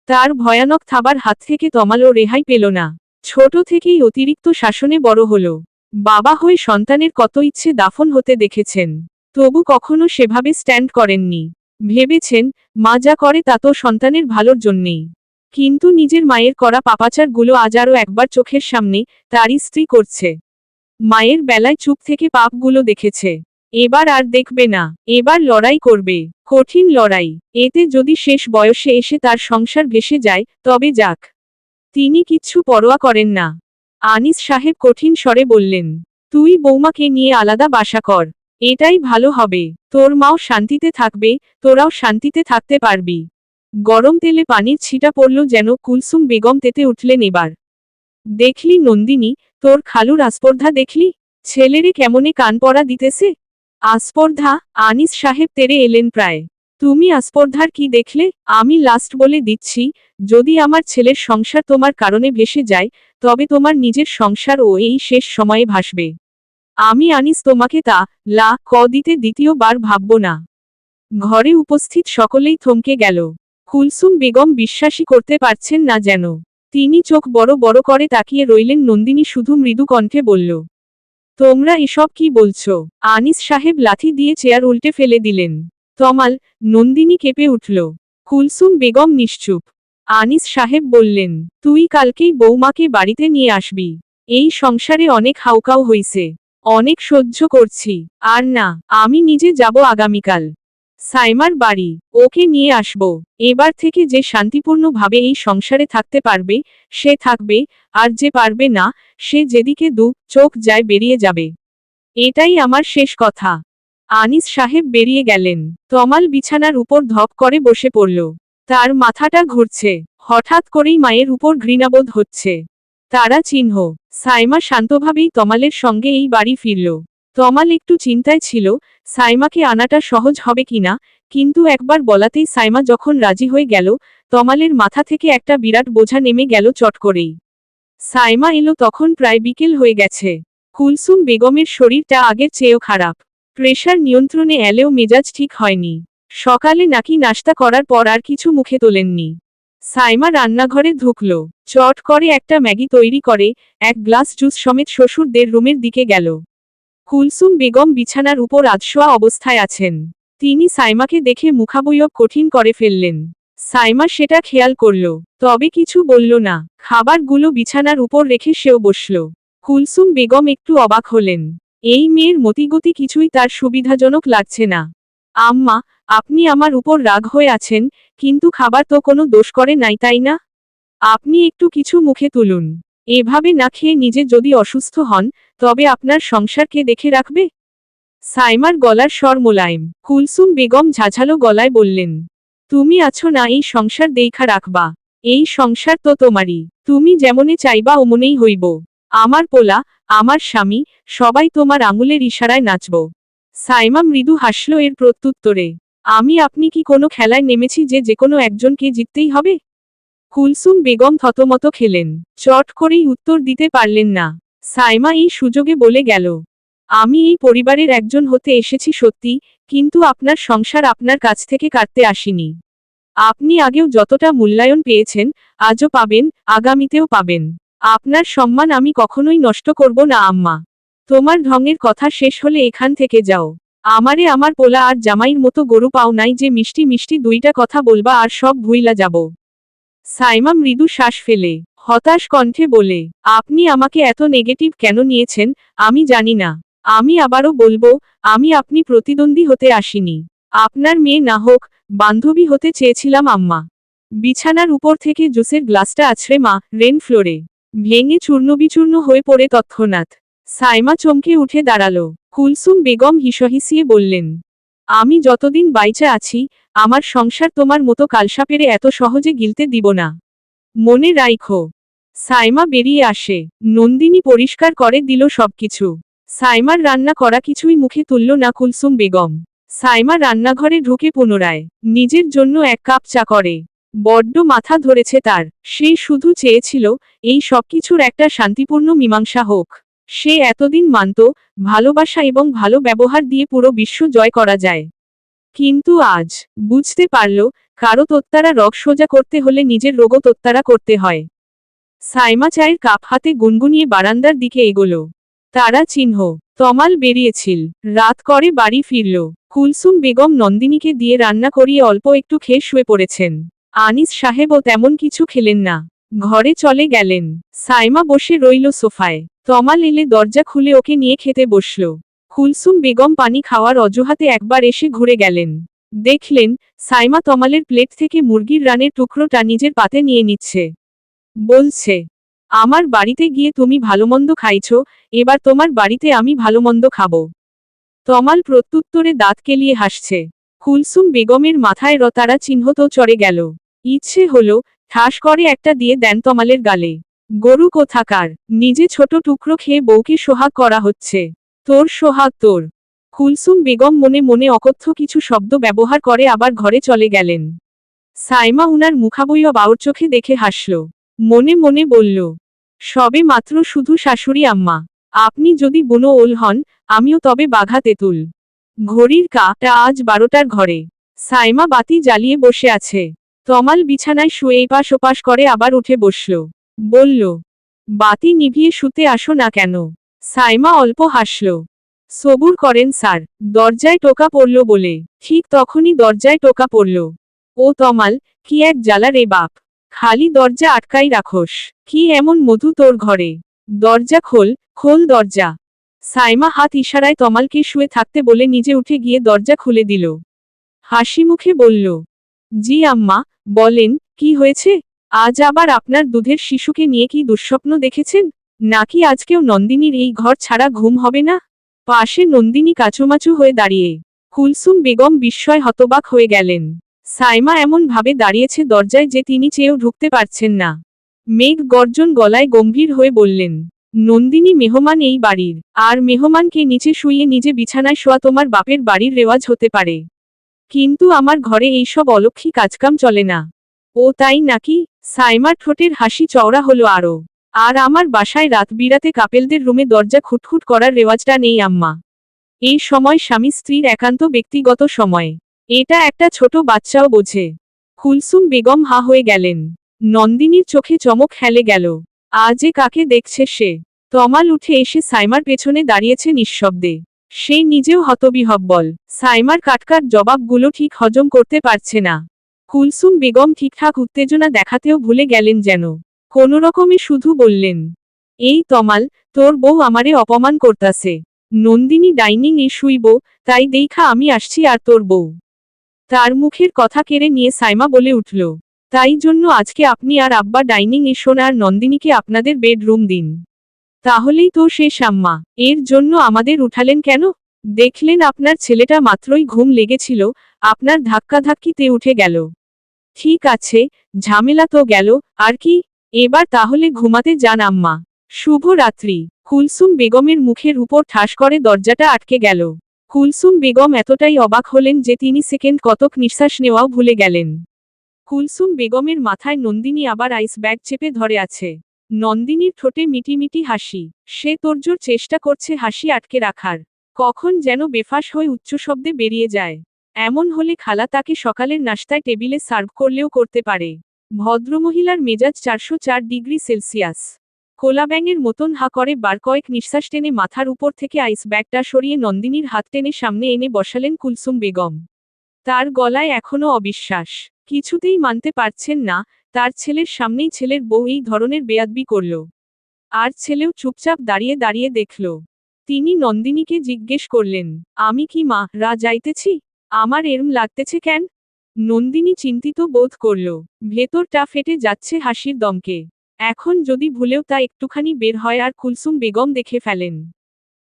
তার ভয়ানক থাবার হাত থেকে তমালও রেহাই পেল না। ছোট থেকেই অতিরিক্ত শাসনে বড় হল। বাবা হয়ে সন্তানের কত ইচ্ছে দাফন হতে দেখেছেন, তবু কখনো সেভাবে স্ট্যান্ড করেননি। ভেবেছেন মা যা করে তা তো সন্তানের ভালোর জন্যেই। কিন্তু নিজের মায়ের করা পাপাচারগুলো আজ আরও একবার চোখের সামনে তারই স্ত্রী করছে। মায়ের বেলায় চুপ থেকে পাপগুলো দেখেছে, এবার আর দেখবে না। এবার লড়াই করবে, কঠিন লড়াই। এতে যদি শেষ বয়সে এসে তার সংসার ভেসে যায় তবে যাক, তিনি কিচ্ছু পরোয়া করেন না। আনিস সাহেব কঠিন স্বরে বললেন, তুই বৌমাকে নিয়ে আলাদা বাসা কর, এটাই ভালো হবে। তোর মাও শান্তিতে থাকবে, তোরাও শান্তিতে থাকতে পারবি। গরম তেলে পানির ছিটা পড়ল যেন। কুলসুম বেগম তেতে উঠলেন এবার। দেখলি নন্দিনী, তোর খালুর আস্পর্ধা দেখলি? ছেলেরে কেমনে কান পড়া দিতেছে। আস্পর্ধা? আনিস সাহেব তেরে এলেন প্রায়। তুমি আস্পর্ধার কি দেখলে? আমি লাস্ট বলে দিচ্ছি, যদি আমার ছেলের সংসার তোমার কারণে ভেসে যায় তবে তোমার নিজের সংসার ও এই শেষ সময়ে ভাসবে। আমি আনিস তোমাকে দিতে দ্বিতীয়বার ভাবব না। ঘরে উপস্থিত সকলেই থমকে গেল। কুলসুম বেগম বিশ্বাসই করতে পারছেন না যেন। তিনি চোখ বড় বড় করে তাকিয়ে রইলেন। নন্দিনী শুধু মৃদু কণ্ঠে বলল, তোমরা এসব কি বলছো? আনিস সাহেব লাথি দিয়ে চেয়ার উল্টে ফেলে দিলেন। তমাল, নন্দিনী কেঁপে উঠল। কুলসুম বেগম নিশ্চুপ। আনিস সাহেব বললেন, তুই কালকেই বৌমাকে বাড়িতে নিয়ে আসবি। এই সংসারে অনেক হাউকাউ হইছে, অনেক সহ্য করছি, আর না, আমি নিজে যাব আগামীকাল সাইমার বাড়ি, ওকে নিয়ে আসব। এবার থেকে যে শান্তিপূর্ণভাবে এই সংসারে থাকতে পারবে সে থাকবে, আর যে পারবে না সে যেদিকে চোখ যায় বেরিয়ে যাবে। এটাই আমার শেষ কথা। আনিস সাহেব বেরিয়ে গেলেন। তমাল বিছানার উপর ধপ করে বসে পড়ল। তার মাথাটা ঘুরছে। হঠাৎ করেই মায়ের উপর ঘৃণাবোধ হচ্ছে। তারা চিহ্ন। সাইমা শান্তভাবেই তমালের সঙ্গে এই বাড়ি ফিরল। তমাল একটু চিন্তায় ছিল সাইমাকে আনাটা সহজ হবে কিনা, কিন্তু একবার বলাতেই সাইমা যখন রাজি হয়ে গেল তমালের মাথা থেকে একটা বিরাট বোঝা নেমে গেল চট করেই। সাইমা এলো তখন প্রায় বিকেল হয়ে গেছে। কুলসুম বেগমের শরীরটা আগের চেয়েও খারাপ। প্রেশার নিয়ন্ত্রণে এলেও মেজাজ ঠিক হয়নি। সকালে নাকি নাস্তা করার পর আর কিছু মুখে তোলেননি। সাইমা রান্নাঘরে ঢুকল, চট করে একটা ম্যাগি তৈরি করে এক গ্লাস জুস সমেত শ্বশুরদের রুমের দিকে গেল। কুলসুম বেগম বিছানার উপর আধশোয়া অবস্থায় আছেন। তিনি সাইমাকে দেখে মুখাবয়ব কঠিন করে ফেললেন। সাইমা সেটা খেয়াল করল, তবে কিছু বলল না। খাবারগুলো বিছানার উপর রেখে সেও বসল। কুলসুম বেগম একটু অবাক হলেন। এই মেয়ের মতিগতি কিছুই তার সুবিধাজনক লাগছে না। আম্মা, আপনি আমার উপর রাগ হয়ে আছেন, কিন্তু খাবার তো কোনো দোষ করে নাই, তাই না? আপনি একটু কিছু মুখে তুলুন। এভাবে না খেয়ে নিজে যদি অসুস্থ হন তবে আপনার সংসার কে দেখে রাখবে? সাইমার গলার স্বর মোলায়েম। কুলসুম বেগম ঝাঝালো গলায় বললেন, তুমি আছো না এই সংসার দেইখা রাখবা। এই সংসার তো তোমারই, তুমি যেমনে চাইবা অমনেই হইব। আমার পোলা, আমার স্বামী, সবাই তোমার আঙুলের ইশারায় নাচব। সাইমা মৃদু হাসল এর প্রত্যুত্তরে। আপনি কি কোনো খেলায় নেমেছি যে যেকোনো একজনকে জিততেই হবে? কুলসুম বেগম থতমত খেলেন, চট করেই উত্তর দিতে পারলেন না। সাইমা এই সুযোগে বলে গেল, আমি এই পরিবারের একজন হতে এসেছি সত্যি, কিন্তু আপনার সংসার আপনার কাছ থেকে কাটতে আসিনি। আপনি আগেও যতটা মূল্যায়ন পেয়েছেন আজও পাবেন, আগামীতেও পাবেন। আপনার সম্মান আমি কখনোই নষ্ট করব না আম্মা। তোমার ঢঙের কথা শেষ হলে এখান থেকে যাও। আমারে আমার পোলা আর জামাইর মতো গরু পাও নাই যে মিষ্টি মিষ্টি দুইটা কথা বলবা আর সব ভুইলা যাব। সাইমা মৃদু শ্বাস ফেলে হতাশ কণ্ঠে বলে, আপনি আমাকে এত নেগেটিভ কেন নিয়েছেন, আমি জানি না। আমি আবারও বলবো, আমি আপনি প্রতিদ্বন্দ্বী হতে আসিনি। আপনার মেয়ে না হোক, বান্ধবী হতে চেয়েছিলাম আম্মা। বিছানার উপর থেকে জুসের গ্লাসটা আছড়ে মা রেন ফ্লোরে ভেঙে চূর্ণবিচূর্ণ হয়ে পড়ে তৎক্ষণাৎ। সাইমা চমকে উঠে দাঁড়ালো। কুলসুম বেগম হিসহিসিয়ে বললেন, আমি যতদিন বাইচা আছি, আমার সংসার তোমার মতো কালসাপেরে এত সহজে গিলতে দিব না। মনে রাইখো। সাইমা বেরিয়ে আসে। নন্দিনী পরিষ্কার করে দিল সবকিছু। সাইমার রান্না করা কিছুই মুখে তুলল না কুলসুম বেগম। সাইমা রান্নাঘরে ঢুকে পুনরায় নিজের জন্য এক কাপ চা করে। বড্ড মাথা ধরেছে তার। সে শুধু চেয়েছিল, এই সবকিছুর একটা শান্তিপূর্ণ মীমাংসা হোক। সে এতদিন মানত, ভালোবাসা এবং ভালো ব্যবহার দিয়ে পুরো বিশ্ব জয় করা যায়। কিন্তু আজ বুঝতে পারল, কারো তোত্তারা রগ সোজা করতে হলে নিজের রোগও তোত্তারা করতে হয়। সাইমা চায়ের কাপ হাতে গুনগুনিয়ে বারান্দার দিকে এগোলো। তারা চিহ্ন তমাল বেরিয়েছিল। রাত করে বাড়ি ফিরল। কুলসুম বেগম নন্দিনীকে দিয়ে রান্না করিয়ে অল্প একটু খেয়ে শুয়ে পড়েছেন। আনিস সাহেবও তেমন কিছু খেলেন না। ঘরে চলে গেলেন। সাইমা বসে রইল সোফায়। তমাল এলে দরজা খুলে ওকে নিয়ে খেতে বসল। কুলসুম বেগম পানি খাওয়ার অজুহাতে একবার এসে ঘুরে গেলেন। দেখলেন, সাইমা তমালের প্লেট থেকে মুরগির রানের টুকরোটা নিজের পাতে নিয়ে নিচ্ছে। বলছে, আমার বাড়িতে গিয়ে তুমি ভালোমন্দ খাইছো, এবার তোমার বাড়িতে আমি ভালোমন্দ খাবো। তমাল প্রত্যুত্তরে দাঁত কেলিয়ে হাসছে। কুলসুম বেগমের মাথায় রতারা চিহ্ন তো চড়ে গেল। ইচ্ছে হলো, ঠাস করে একটা দিয়ে দেন তমালের গালে। গরু কোথাকার, নিজে ছোট টুকরো খেয়ে বউকে সোহাগ করা হচ্ছে। তোর সোহাগ তোর। কুলসুম বেগম মনে মনে অকথ্য কিছু শব্দ ব্যবহার করে আবার ঘরে চলে গেলেন। সাইমা উনার মুখাবয়ব বাউর চোখে দেখে হাসল। মনে মনে বলল, সবে মাত্র শুধু শাশুড়ি আম্মা। আপনি যদি বুনো ওল হন, আমিও তবে বাঘা তেঁতুল। ঘড়ির কাঁটা আজ 12টার ঘরে। সাইমা বাতি জ্বালিয়ে বসে আছে। তমাল বিছানায় শুয়ে এপাশ ওপাশ করে আবার উঠে বসল। বলল, বাতি নিভিয়ে শুতে আসো না কেন? সাইমা অল্প হাসল। সবুর করেন স্যার, দরজায় টোকা পড়ল বলে। ঠিক তখনই দরজায় টোকা পড়ল। ও তমাল, কি এক জ্বালা রে বাপ। খালি দরজা আটকাই রাখোস। কি এমন মধু তোর ঘরে? দরজা খোল, খোল দরজা। সাইমা হাত ইশারায় তমালকে শুয়ে থাকতে বলে নিজে উঠে গিয়ে দরজা খুলে দিল। হাসি মুখে বলল, জি আম্মা, বলেন, কি হয়েছে? আজ আবার আপনার দুধের শিশুকে নিয়ে কি দুঃস্বপ্ন দেখেছেন? নাকি আজকেও নন্দিনীর এই ঘর ছাড়া ঘুম হবে না? পাশে নন্দিনী কাচুমাচু হয়ে দাঁড়িয়ে। কুলসুম বেগম বিস্ময় হতবাক হয়ে গেলেন। সাইমা এমন ভাবে দাঁড়িয়েছে দরজায় যে তিনি চেয়েও ঢুকতে পারছেন না। মেঘ গর্জন গলায় গম্ভীর হয়ে বললেন, নন্দিনী মেহমান এই বাড়ির, আর মেহমানকে নিচে শুইয়ে নিজে বিছানায় শোয়া তোমার বাপের বাড়ির রেওয়াজ হতে পারে, কিন্তু আমার ঘরে এইসব অলক্ষী কাজকাম চলে না। ও তাই নাকি? সাইমার ঠোঁটের হাসি চওড়া হলো আরো। আর আমার বাসায় রাত বিরাতে কাপেলদের রুমে দরজা খুটখুট করার রেওয়াজটা নেই আম্মা। এই সময় স্বামী স্ত্রীর একান্ত ব্যক্তিগত সময়। এটা একটা ছোট বাচ্চাও বোঝে। কুলসুম বেগম হা হয়ে গেলেন। নন্দিনীর চোখে চমক হেলে গেল। আজে কাকে দেখছে সে? তমাল উঠে এসে সাইমার পেছনে দাঁড়িয়েছে নিঃশব্দে। সে নিজেও হতবিহ্বল। সাইমার কাটকাট জবাবগুলো ঠিক হজম করতে পারছে না। কুলসুম বেগম ঠিকঠাক উত্তেজনা দেখাতেও ভুলে গেলেন যেন। কোনোরকমে শুধু বললেন, এই তমাল, তোর বউ আমারে অপমান করতাছে। নন্দিনী ডাইনিং এ শুইব, তাই দেইখা আমি আসছি আর তোর বউ। তার মুখের কথা কেড়ে নিয়ে সাইমা বলে উঠল, তাই জন্য আজকে আপনি আর আব্বা ডাইনিং এ শোন আর নন্দিনীকে আপনাদের বেডরুম দিন। তাহলেই তো শেষ আম্মা। এর জন্য আমাদের উঠালেন কেন? দেখলেন আপনার ছেলেটা মাত্রই ঘুম লেগেছিল, আপনার ধাক্কাধাক্কিতে উঠে গেল। ঠিক আছে, ঝামেলা তো গেল, আর কি? এবার তাহলে ঘুমাতে যান আম্মা। শুভ রাত্রি। কুলসুম বেগমের মুখের উপর ঠাস করে দরজাটা আটকে গেল। কুলসুম বেগম এতটাই অবাক হলেন যে তিনি সেকেন্ড কতক নিঃশ্বাস নেওয়াও ভুলে গেলেন। কুলসুম বেগমের মাথায় নন্দিনী আবার আইস ব্যাগ চেপে ধরে আছে। নন্দিনীর ঠোঁটে মিটিমিটি হাসি। সে তোড়জোড় চেষ্টা করছে হাসি আটকে রাখার। কখন যেন বেফাঁস হয়ে উচ্চশব্দে বেরিয়ে যায়। এমন হলে খালা তাকে সকালের নাশতায় টেবিলে সার্ভ করলেও করতে পারে। ভদ্রমহিলার মেজাজ 404 ডিগ্রি সেলসিয়াস। কোলাব্যাঙের মতন হা করে বার কয়েক নিঃশ্বাস টেনে মাথার উপর থেকে আইস ব্যাগটা সরিয়ে নন্দিনীর হাত টেনে সামনে এনে বসালেন কুলসুম বেগম। তার গলায় এখনো অবিশ্বাস। কিছুতেই মানতে পারছেন না, তার ছেলের সামনেই ছেলের বউ এই ধরনের বেয়াদবি করল। আর ছেলেও চুপচাপ দাঁড়িয়ে দাঁড়িয়ে দেখল। তিনি নন্দিনীকে জিজ্ঞেস করলেন, আমি কি মা রা যাইতেছি? আমার এরম লাগতেছে কেন? নন্দিনী চিন্তিত বোধ করল। ভেতরটা ফেটে যাচ্ছে হাসির দমকে। এখন যদি ভুলেও তা একটুখানি বের হয় আর কুলসুম বেগম দেখে ফেলেন,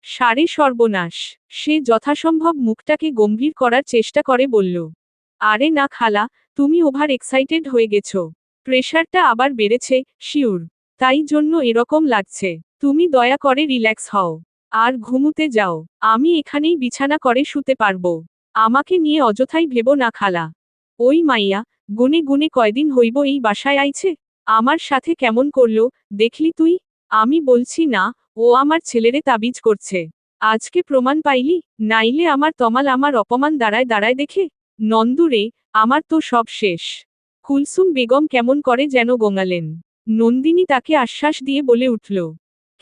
সারে সর্বনাশ। সে যথাসম্ভব মুখটাকে গম্ভীর করার চেষ্টা করে বলল, আরে না খালা, তুমি ওভার এক্সাইটেড হয়ে গেছো। প্রেশারটা আবার বেড়েছে, শিওর। তাই জন্য এরকম লাগছে। তুমি দয়া করে রিল্যাক্স হও আর ঘুমুতে যাও। আমি এখানেই বিছানা করে শুতে পারবো। আমাকে নিয়ে অযথাই ভেবো না খালা। ওই মাইয়া গুনে গুনে কয়দিন হইব এই বাসায় আইছে। আমার সাথে কেমন করলো দেখলি তুই? আমি বলছি না ও আমার ছেলেরে তাবিজ করছে। আজকে প্রমাণ পাইলি? নাইলে আমার তমাল আমার অপমান দাঁড়ায় দাঁড়ায় দেখে। নন্দুরে, আমার তো সব শেষ। কুলসুম বেগম কেমন করে যেন গোঙালেন। নন্দিনী তাকে আশ্বাস দিয়ে বলে উঠল,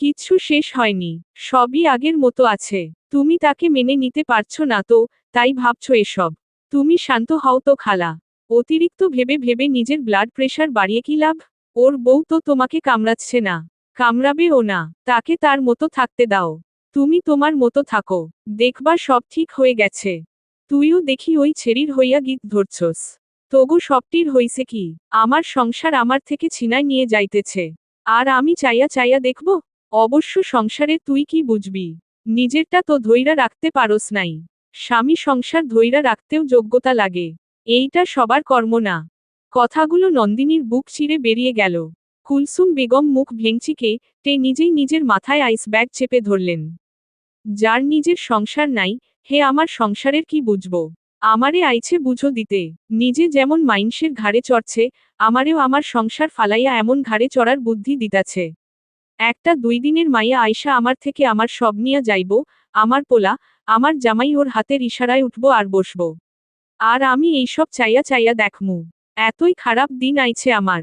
কিচ্ছু শেষ হয়নি, সবই আগের মতো আছে। তুমি তাকে মেনে নিতে পারছো না তো, তাই ভাবছো এসব। তুমি শান্ত হও তো খালা। অতিরিক্ত ভেবে ভেবে নিজের ব্লাড প্রেশার বাড়িয়ে কি লাভ? ওর বউ তো তোমাকে কামড়াচ্ছে না, কামড়াবেও না। তাকে তার মতো থাকতে দাও। তুমি তোমার মতো থাকো, দেখবা সব ঠিক হয়ে গেছে। তুইও দেখি ওই ছেড়ির হইয়া গীত ধরছস। তবু সবটির হইছে কি? আমার সংসার আমার থেকে ছিনায় নিয়ে যাইতেছে। আর আমি চাইয়া চাইয়া দেখব? অবশ্য সংসারে তুই কি বুঝবি? নিজেরটা তো ধইরা রাখতে পারস নাই। স্বামী সংসার ধইরা রাখতেও যোগ্যতা লাগে। এইটা সবার কর্ম না। কথাগুলো নন্দিনীর বুক চিরে বেরিয়ে গেল। কুলসুম বেগম মুখ ভেঙচিকে তে নিজেই নিজের মাথায় আইস ব্যাগ চেপে ধরলেন। যার নিজের সংসার নাই, হে আমার সংসারের কি বুঝবো? আমারে আইছে বুঝো দিতে। নিজে যেমন মাইনষের ঘাড়ে চড়ছে, আমারেও আমার সংসার ফালাইয়া এমন ঘাড়ে চড়ার বুদ্ধি দিতাছে। একটা 2 দিনের মাইয়া আয়সা আমার থেকে আমার সব নিয়া যাইব, আমার পোলা, আমার জামাই ওর হাতের ইশারায় উঠব আর বসব। আর আমি এইসব চাইয়া চাইয়া দেখমু। এতই খারাপ দিন আইছে আমার।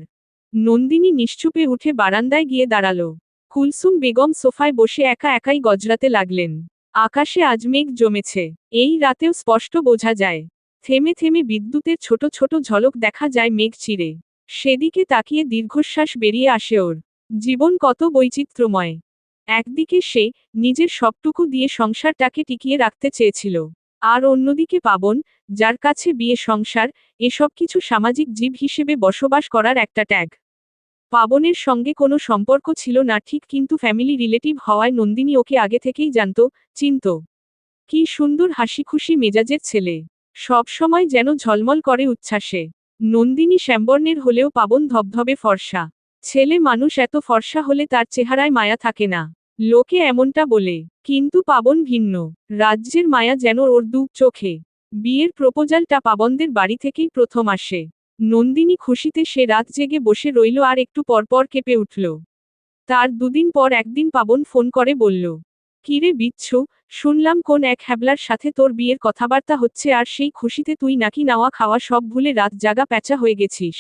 নন্দিনী নিশ্চুপে উঠে বারান্দায় গিয়ে দাঁড়ালো। কুলসুম বেগম সোফায় বসে একা একাই গজরাতে লাগলেন। আকাশে আজ মেঘ জমেছে। এই রাতেও স্পষ্ট বোঝা যায়। থেমে থেমে বিদ্যুতের ছোট ছোট ঝলক দেখা যায় মেঘ চিরে। সেদিকে তাকিয়ে দীর্ঘশ্বাস বেরিয়ে আসে ওর। জীবন কত বৈচিত্র্যময়। একদিকে সে নিজের সবটুকু দিয়ে সংসারটাকে টিকিয়ে রাখতে চেয়েছিল। আর অন্যদিকে পাবন, যার কাছে বিয়ে সংসার, এসব কিছু সামাজিক জীব হিসেবে বসবাস করার একটা ট্যাগ। পাবনের সঙ্গে কোনো সম্পর্ক ছিল না ঠিক, কিন্তু ফ্যামিলি রিলেটিভ হওয়ায় নন্দিনী ওকে আগে থেকেই জানত, চিনত। কি সুন্দর হাসিখুশি মেজাজের ছেলে। সব সময় যেন ঝলমল করে উচ্ছ্বাসে। নন্দিনী শ্যামবর্ণের হলেও পাবন ধবধবে ফর্সা। ছেলে মানুষ এত ফর্সা হলে তার চেহারায় মায়া থাকে না। লোকে এমনটা বলে, কিন্তু পাবন ভিন্ন। রাজ্যের মায়া যেন ওর দু চোখে। বিয়ের প্রপোজালটা পাবনদের বাড়ি থেকেই প্রথম আসে। নন্দিনী খুশিতে সে রাত জেগে বসে রইল আর একটু পরপর কেঁপে উঠল। তার 2 দিন পর একদিন পাবন ফোন করে বলল, কিরে বিচ্ছু, শুনলাম কোন এক হ্যাবলার সাথে তোর বিয়ের কথাবার্তা হচ্ছে আর সেই খুশিতে তুই নাকি নাওয়া খাওয়া সব ভুলে রাত জাগা প্যাঁচা হয়ে গেছিস।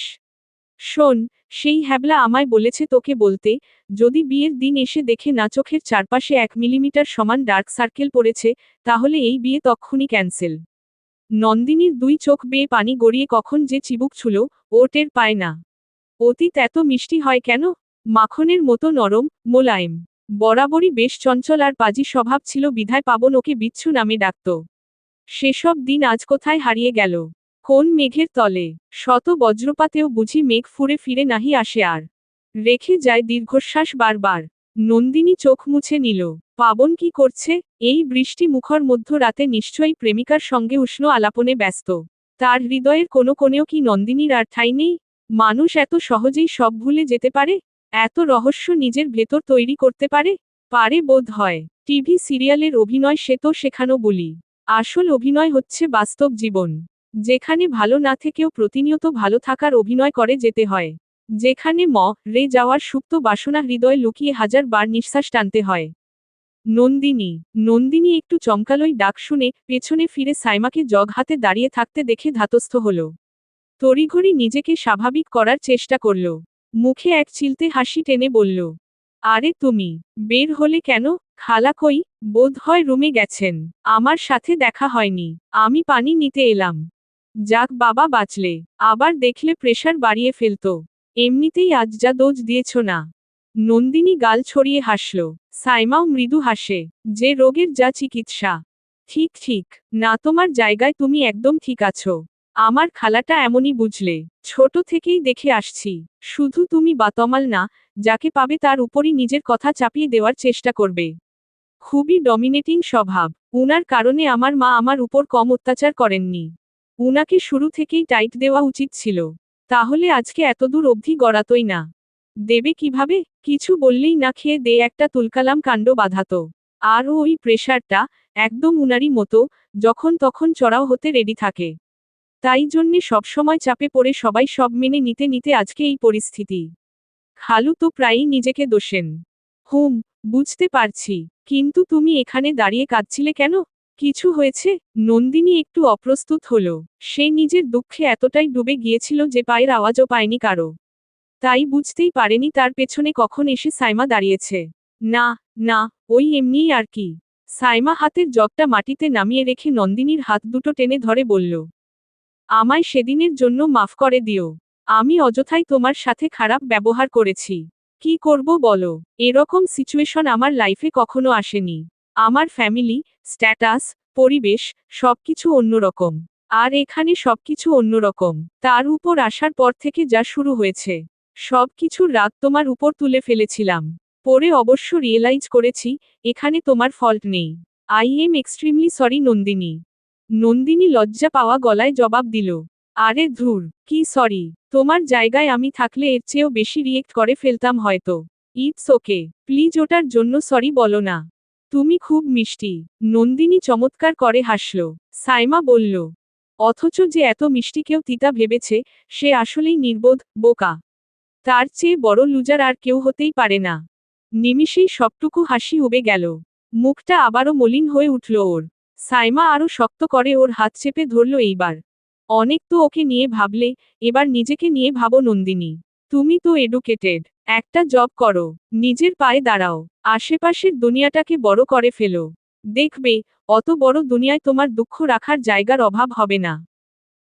শোন, সেই হ্যাবলা আমায় বলেছে তোকে বলতে, যদি বিয়ের দিন এসে দেখে না চোখের চারপাশে 1 মিলিমিটার সমান ডার্ক সার্কেল পড়েছে, তাহলে এই বিয়ে তক্ষুনি ক্যান্সেল। নন্দিনীর 2 চোখ বেয়ে পানি গড়িয়ে কখন যে চিবুক ছুল, ও টের পায় না। অতীত এত মিষ্টি হয় কেন? মাখনের মতো নরম, মোলায়েম। বরাবরই বেশ চঞ্চল আর পাজি স্বভাব ছিল বিধায় পাবন ওকে বিচ্ছু নামে ডাকত। সেসব দিন আজ কোথায় হারিয়ে গেল? কোন মেঘের তলে? শত বজ্রপাতেও বুঝি মেঘ ফুরে ফিরে নাহি আসে আর। রেখে যায় দীর্ঘশ্বাস বারবার। নন্দিনী চোখ মুছে নিল। পাবন কি করছে? এই বৃষ্টি মুখর মধ্যরাতে নিশ্চয়ই প্রেমিকার সঙ্গে উষ্ণ আলাপনে ব্যস্ত। তার হৃদয়ের কোনো কোণেও কি নন্দিনীর আর ঠাঁই নেই? মানুষ এত সহজেই সব ভুলে যেতে পারে? এত রহস্য নিজের ভেতর তৈরি করতে পারে? পারে বোধ হয়। টিভি সিরিয়ালের অভিনয় সে তো শেখানো বলি। আসল অভিনয় হচ্ছে বাস্তব জীবন। যেখানে ভালো না থেকেও প্রতিনিয়ত ভালো থাকার অভিনয় করে যেতে হয়। যেখানে রে যাওয়ার সুপ্ত বাসনা হৃদয়ে লুকিয়ে 1000 বার নিঃশ্বাস টানতে হয়। নন্দিনী একটু চমকালোই ডাক শুনে পেছনে ফিরে সাইমাকে জগ হাতে দাঁড়িয়ে থাকতে দেখে ধাতস্থ হল। তড়িঘড়ি নিজেকে স্বাভাবিক করার চেষ্টা করল। মুখে এক চিলতে হাসি টেনে বলল, আরে তুমি বের হলে কেন? খালা কই? বোধ হয় রুমে গেছেন। আমার সাথে দেখা হয়নি। আমি পানি নিতে এলাম। যাক বাবা বাঁচলে। আবার দেখলে প্রেশার বাড়িয়ে ফেলতো। এমনিতেই আজ যা দোজ দিয়েছ না। নন্দিনী গাল ছড়িয়ে হাসল। সাইমাও মৃদু হাসে। যে রোগের যা চিকিৎসা। ঠিক ঠিক, না তোমার জায়গায় তুমি একদম ঠিক আছো। আমার খালাটা এমনই বুঝলে, ছোট থেকেই দেখে আসছি। শুধু তুমি বা তমাল না, যাকে পাবে তার উপরই নিজের কথা চাপিয়ে দেওয়ার চেষ্টা করবে। খুবই ডমিনেটিং স্বভাব। উনার কারণে আমার মা আমার উপর কম অত্যাচার করেননি। উনাকে শুরু থেকেই টাইট দেওয়া উচিত ছিল। তাহলে আজকে এতদূর অবধি গড়াতই না। দেবে কিভাবে? কিছু বললেই না খেয়ে দে একটা তুলকালাম কাণ্ড বাঁধাতো। আর ওই প্রেশারটা, একদম উনারই মতো, যখন তখন চড়াও হতে রেডি থাকে। তাই জন্যে সবসময় চাপে পড়ে সবাই সব মেনে নিতে নিতে আজকে এই পরিস্থিতি। খালু তো প্রায়ই নিজেকে দোষেন। হুম, বুঝতে পারছি। কিন্তু তুমি এখানে দাঁড়িয়ে কাঁদছিলে কেন? কিছু হয়েছে? নন্দিনী একটু অপ্রস্তুত হল। সে নিজের দুঃখে এতটাই ডুবে গিয়েছিল যে পায়ের আওয়াজও পায়নি কারো। তাই বুঝতেই পারেনি তার পেছনে কখন এসে সাইমা দাঁড়িয়েছে। না, না, ওই এমনিই আর কি। সাইমা হাতের জগটা মাটিতে নামিয়ে রেখে নন্দিনীর হাত দুটো টেনে ধরে বলল, আমায় সেদিনের জন্য মাফ করে দিও। আমি অযথাই তোমার সাথে খারাপ ব্যবহার করেছি। কি করব বলো? এরকম সিচুয়েশন আমার লাইফে কখনো আসেনি। আমার ফ্যামিলি, স্ট্যাটাস, পরিবেশ, সবকিছু অন্যরকম। আর এখানে সবকিছু অন্যরকম। তার উপর আসার পর থেকে যা শুরু হয়েছে, সবকিছুর রাগ তোমার উপর তুলে ফেলেছিলাম। পরে অবশ্য রিয়েলাইজ করেছি, এখানে তোমার ফল্ট নেই। I am extremely sorry Nandini. Nandini লজ্জা পাওয়া গলায় জবাব দিল, আরে ধুর, কি সরি? তোমার জায়গায় আমি থাকলে এর চেয়েও বেশি রিয়েক্ট করে ফেলতাম হয়তো। ইটস ওকে, প্লিজ ওটার জন্য সরি বলো না। তুমি খুব মিষ্টি। নন্দিনী চমৎকার করে হাসল। সাইমা বলল, অথচ যে এত মিষ্টি কেউ তিতা ভেবেছে, সে আসলেই নির্বোধ, বোকা। তার চেয়ে বড় লুজার আর কেউ হতেই পারে না। নিমিষেই সবটুকু হাসি উবে গেল। মুখটা আবারও মলিন হয়ে উঠল ওর। সাইমা আরও শক্ত করে ওর হাত চেপে ধরল এইবার। অনেক তো ওকে নিয়ে ভাবলে, এবার নিজেকে নিয়ে ভাবো নন্দিনী। তুমি তো এডুকেটেড। একটা জব করো, নিজের পায়ে দাঁড়াও, আশেপাশের দুনিয়াটাকে বড় করে ফেলো। দেখবে, অত বড় দুনিয়ায় তোমার দুঃখ রাখার জায়গার অভাব হবে না।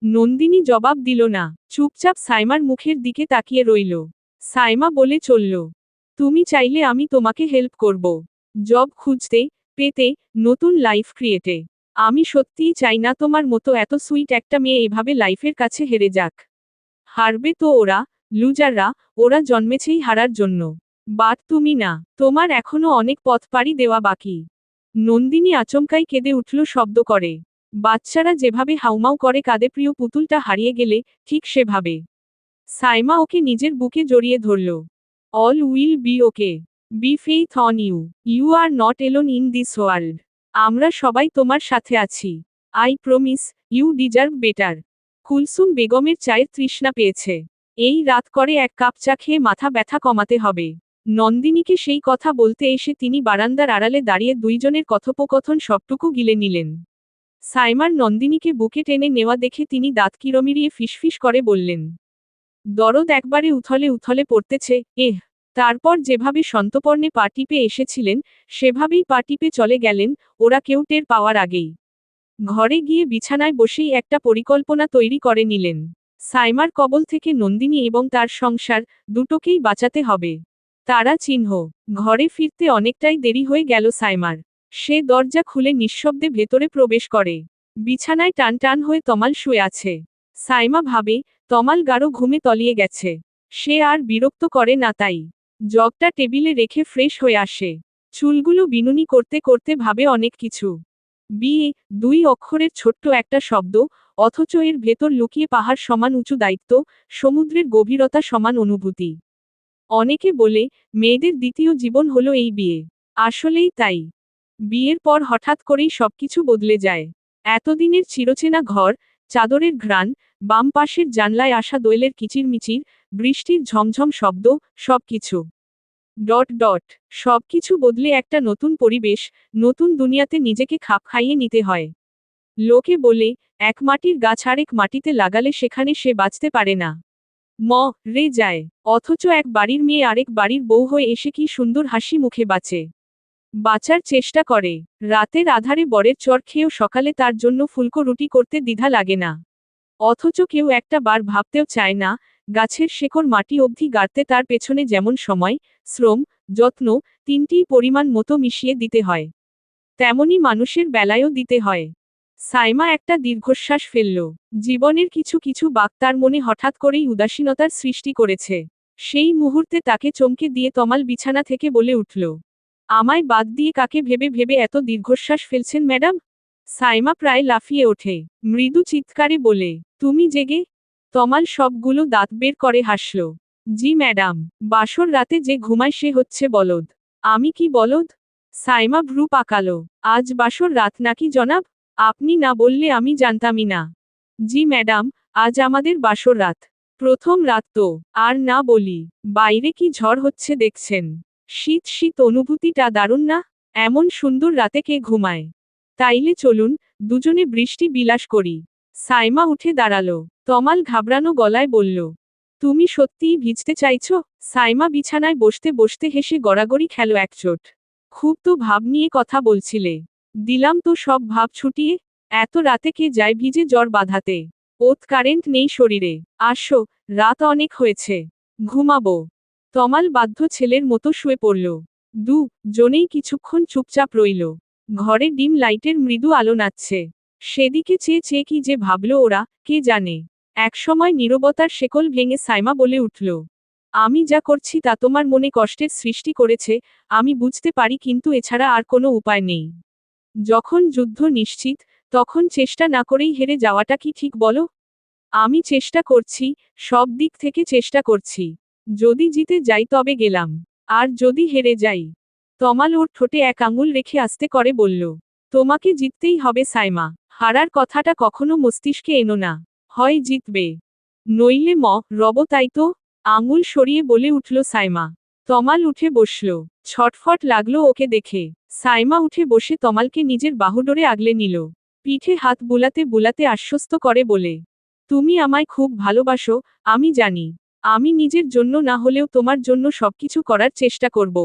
নন্দিনী জবাব দিল না, চুপচাপ সাইমার মুখের দিকে তাকিয়ে রইল। সাইমা বলে চলল, তুমি চাইলে আমি তোমাকে হেল্প করব। জব খুঁজতে, পেতে, নতুন লাইফ ক্রিয়েটে। আমি সত্যিই চাই না তোমার মতো এত সুইট একটা মেয়ে এভাবে লাইফের কাছে হেরে যাক। হারবে তো ওরা, লুজাররা, ওরা জন্মেছেই হারার জন্য। বাট তুমি না, তোমার এখনো অনেক পথ পাড়ি দেওয়া বাকি। নন্দিনী আচমকাই কেঁদে উঠল শব্দ করে। বাচ্চারা যেভাবে হাউমাউ করে কাঁদে প্রিয় পুতুলটা হারিয়ে গেলে, ঠিক সেভাবে। সাইমা ওকে নিজের বুকে জড়িয়ে ধরল। All will be okay. Be faith on you. You are not alone in this world. আমরা সবাই তোমার সাথে আছি। I promise, you deserve better. Kulsum বেগমের চায়ের তৃষ্ণা পেয়েছে। এই রাত করে এক কাপ চা খেয়ে মাথা ব্যথা কমাতে হবে। নন্দিনীকে সেই কথা বলতে এসে তিনি বারান্দার আড়ালে দাঁড়িয়ে দুইজনের কথোপকথন সবটুকু গিলে নিলেন। সাইমার নন্দিনীকে বুকে টেনে নেওয়া দেখে তিনি দাঁত কিরমিরিয়ে ফিসফিস করে বললেন, দরদ একবারে উথলে উথলে পড়তেছে, এহ। তারপর যেভাবে সন্তপর্ণে পা টিপে এসেছিলেন, সেভাবেই পা টিপে চলে গেলেন, ওরা কেউ টের পাওয়ার আগেই। ঘরে গিয়ে বিছানায় বসেই একটা পরিকল্পনা তৈরি করে নিলেন। সাইমার কবল থেকে নন্দিনী এবং তার সংসার, দুটোকেই বাঁচাতে হবে। তারা চিহ্ন। ঘরে ফিরতে অনেকটাই দেরি হয়ে গেল সাইমার। সে দরজা খুলে নিঃশব্দে ভেতরে প্রবেশ করে। বিছানায় টান টান হয়ে তমাল শুয়ে আছে। সাইমা ভাবে, তমাল গাঢ় ঘুমে তলিয়ে গেছে। সে আর বিরক্ত করে না তাই জগটা টেবিলে রেখে ফ্রেশ হয়ে আসে। চুলগুলো বিনুনি করতে করতে ভাবে অনেক কিছু। বিয়ে, দুই অক্ষরের ছোট্ট একটা শব্দ, অথচ এর ভেতর লুকিয়ে পাহাড় সমান উঁচু দায়িত্ব, সমুদ্রের গভীরতা সমান অনুভূতি। অনেকে বলে, মেয়েদের দ্বিতীয় জীবন হলো এই বিয়ে। আসলেই তাই। বিয়ের পর হঠাৎ করেই সবকিছু বদলে যায়। এতদিনের চিরচেনা ঘর, চাদরের ঘ্রাণ, বাম পাশের জানলায় আসা দোয়েলের কিচিরমিচির, বৃষ্টির ঝমঝম শব্দ, সবকিছু ডট ডট সবকিছু বদলে একটা নতুন পরিবেশ, নতুন দুনিয়াতে নিজেকে খাপ খাইয়ে নিতে হয়। লোকে বলে, এক মাটির গাছ আরেক মাটিতে লাগালে সেখানে সে বাঁচতে পারে না। রে যায়। অথচ এক বাড়ির মেয়ে আরেক বাড়ির বউ হয়ে এসে কি সুন্দর হাসি মুখে বাঁচে। বাঁচার চেষ্টা করে। রাতের আধারে বরের চর খেয়েও সকালে তার জন্য ফুলকো রুটি করতে দ্বিধা লাগে না। অথচ কেউ একটা বার ভাবতেও চায় না, গাছের শেকড় মাটি অবধি গাড়তে তার পেছনে যেমন সময়, শ্রম, যত্ন, তিনটিই পরিমাণ মতো মিশিয়ে দিতে হয়, তেমনি মানুষের বেলায়ও দিতে হয়। সাইমা একটা দীর্ঘশ্বাস ফেলল। জীবনের কিছু কিছু বাঁক তার মনে হঠাৎ করেই উদাসীনতার সৃষ্টি করেছে। সেই মুহূর্তে তাকে চমকে দিয়ে তমাল বিছানা থেকে বলে উঠল, আমায় বাদ দিয়ে কাকে ভেবে ভেবে এত দীর্ঘশ্বাস ফেলছেন ম্যাডাম? সাইমা প্রায় লাফিয়ে ওঠে, মৃদু চিৎকারে বলে, তুমি জেগে? তমাল সবগুলো দাঁত বের করে হাসল। জি ম্যাডাম, বাসর রাতে যে ঘুমায় সে হচ্ছে বলদ। আমি কি বলদ? সাইমা ভ্রু পাকালো। আজ বাসর রাত নাকি জনাব? আপনি না বললে আমি জানতামই না। জি ম্যাডাম, আজ আমাদের বাসর রাত। প্রথম রাত তো, আর না বলি। বাইরে কি ঝড় হচ্ছে দেখছেন? শীত শীত অনুভূতিটা দারুণ না? এমন সুন্দর রাতে কে ঘুমায়? তাইলে চলুন, দুজনে বৃষ্টি বিলাস করি। সাইমা উঠে দাঁড়ালো। তমাল ঘাবড়ানো গলায় বলল, তুমি সত্যিই ভিজতে চাইছো? সাইমা বিছানায় বসতে বসতে হেসে গড়াগড়ি খেল একচোট। খুব তো ভাব নিয়ে কথা বলছিলে। দিলাম তো সব ভাব ছুটিয়ে। এত রাতে কে যায় ভিজে জ্বর বাঁধাতে? ওত কারেন্ট নেই শরীরে। আসো, রাত অনেক হয়েছে। ঘুমাবো। তমাল বাধ্য ছেলের মতো শুয়ে পড়ল। জনেই কিছুক্ষণ চুপচাপ রইল। ঘরে ডিম লাইটের মৃদু আলো নাচছে। সেদিকে চেয়ে চেয়ে কি যে ভাবল ওরা, কে জানে। একসময় নীরবতার শেকল ভেঙে সাইমা বলে উঠল, আমি যা করছি তা তোমার মনে কষ্টের সৃষ্টি করেছে, আমি বুঝতে পারি, কিন্তু এছাড়া আর কোনো উপায় নেই। যখন যুদ্ধ নিশ্চিত, তখন চেষ্টা না করেই হেরে যাওয়াটা কি ঠিক বলো? আমি চেষ্টা করছি, সব দিক থেকে চেষ্টা করছি। যদি জিতে যাই তবে গেলাম। আর যদি হেরে যাই? তমাল ওর ঠোঁটে এক আঙুল রেখে আস্তে করে বলল, তোমাকে জিততেই হবে সাইমা। হারার কথাটা কখনো মস্তিষ্কে এনো না। হয় জিতবে, নইলে রব, তাই তো? আঙুল সরিয়ে বলে উঠল সাইমা। তমাল উঠে বসল। ছটফট লাগলো ওকে দেখে। সাইমা উঠে বসে তমালকে নিজের বাহুডোরে আগলে নিল। পিঠে হাত বুলাতে বুলাতে আশ্বস্ত করে বলে, তুমি আমায় খুব ভালোবাসো, আমি জানি। আমি নিজের জন্য না হলেও তোমার জন্য সবকিছু করার চেষ্টা করব।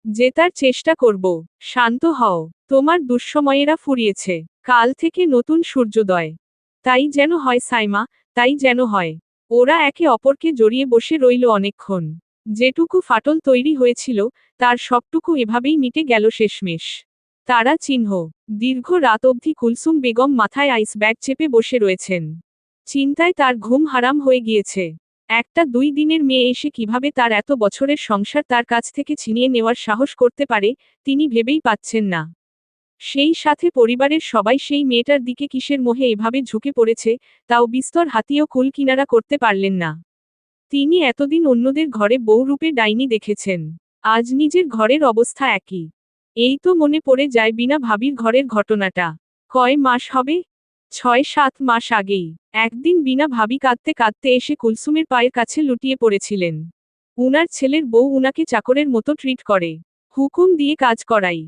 জেতার চেষ্টা করব। শান্ত হও, তোমার দুঃসময়েরা ফুরিয়েছে। কাল থেকে নতুন সূর্যোদয়। তাই যেন হয় সাইমা, তাই যেন হয়। ওরা একে অপরকে জড়িয়ে বসে রইল অনেকক্ষণ। যেটুকু ফাটল তৈরি হয়েছিল, তার সবটুকু এভাবেই মিটে গেল শেষমেশ। তারা চিহ্ন। দীর্ঘ রাত অবধি কুলসুম বেগম মাথায় আইস ব্যাগ চেপে বসে রয়েছেন। চিন্তায় তার ঘুম হারাম হয়ে গিয়েছে। একটা 2 দিনের মেয়ে এসে কিভাবে তার এত বছরের সংসার তার কাছ থেকে ছিনিয়ে নেওয়ার সাহস করতে পারে, তিনি ভেবেই পাচ্ছেন না। সেই সাথে পরিবারের সবাই সেই মেয়েটার দিকে কিসের মোহে এভাবে ঝুঁকে পড়েছে, তাও বিস্তর হাতিয়েও কুল কিনারা করতে পারলেন না। তিনি এতদিন অন্যদের ঘরে বউ রূপে ডাইনি দেখেছেন। আজ নিজের ঘরের অবস্থা একই। এই তো মনে পড়ে যায় বিনা ভাবির ঘরের ঘটনাটা। কয় মাস হবে? 6-7 মাস আগেই একদিন বিনা ভাবি কাঁদতে কাঁদতে এসে কুলসুমের পায়ের কাছে লুটিয়ে পড়েছিলেন। উনার ছেলের বউ উনাকে চাকরের মতো ট্রিট করে। হুকুম দিয়ে কাজ করাই।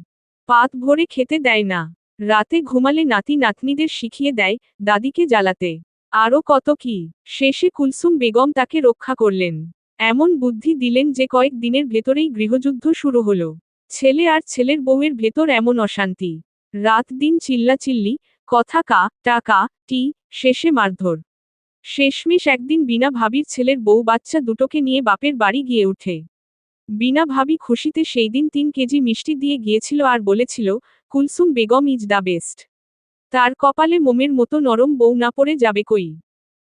পাত ভরে খেতে দেয় না। রাতে ঘুমালে নাতি নাতনিদের শিখিয়ে দেয়, দাদিকে জ্বালাতে। আরও কত কি। শেষে কুলসুম বেগম তাকে রক্ষা করলেন। এমন বুদ্ধি দিলেন যে কয়েক দিনের ভেতরেই গৃহযুদ্ধ শুরু হলো। ছেলে আর ছেলের বউয়ের ভেতর এমন অশান্তি। রাত দিন চিল্লাচিল্লি, কথা টাকা টি, শেষে মারধর। শেষমেশ একদিন বিনা ভাবির ছেলের বউ বাচ্চা দুটোকে নিয়ে বাপের বাড়ি গিয়ে উঠে। বিনা ভাবি খুশিতে সেই দিন 3 কেজি মিষ্টি দিয়ে গিয়েছিল আর বলেছিল, Kulsum Begum is the best. তার কপালে মোমের মতো নরম বউ না পড়ে যাবে কই।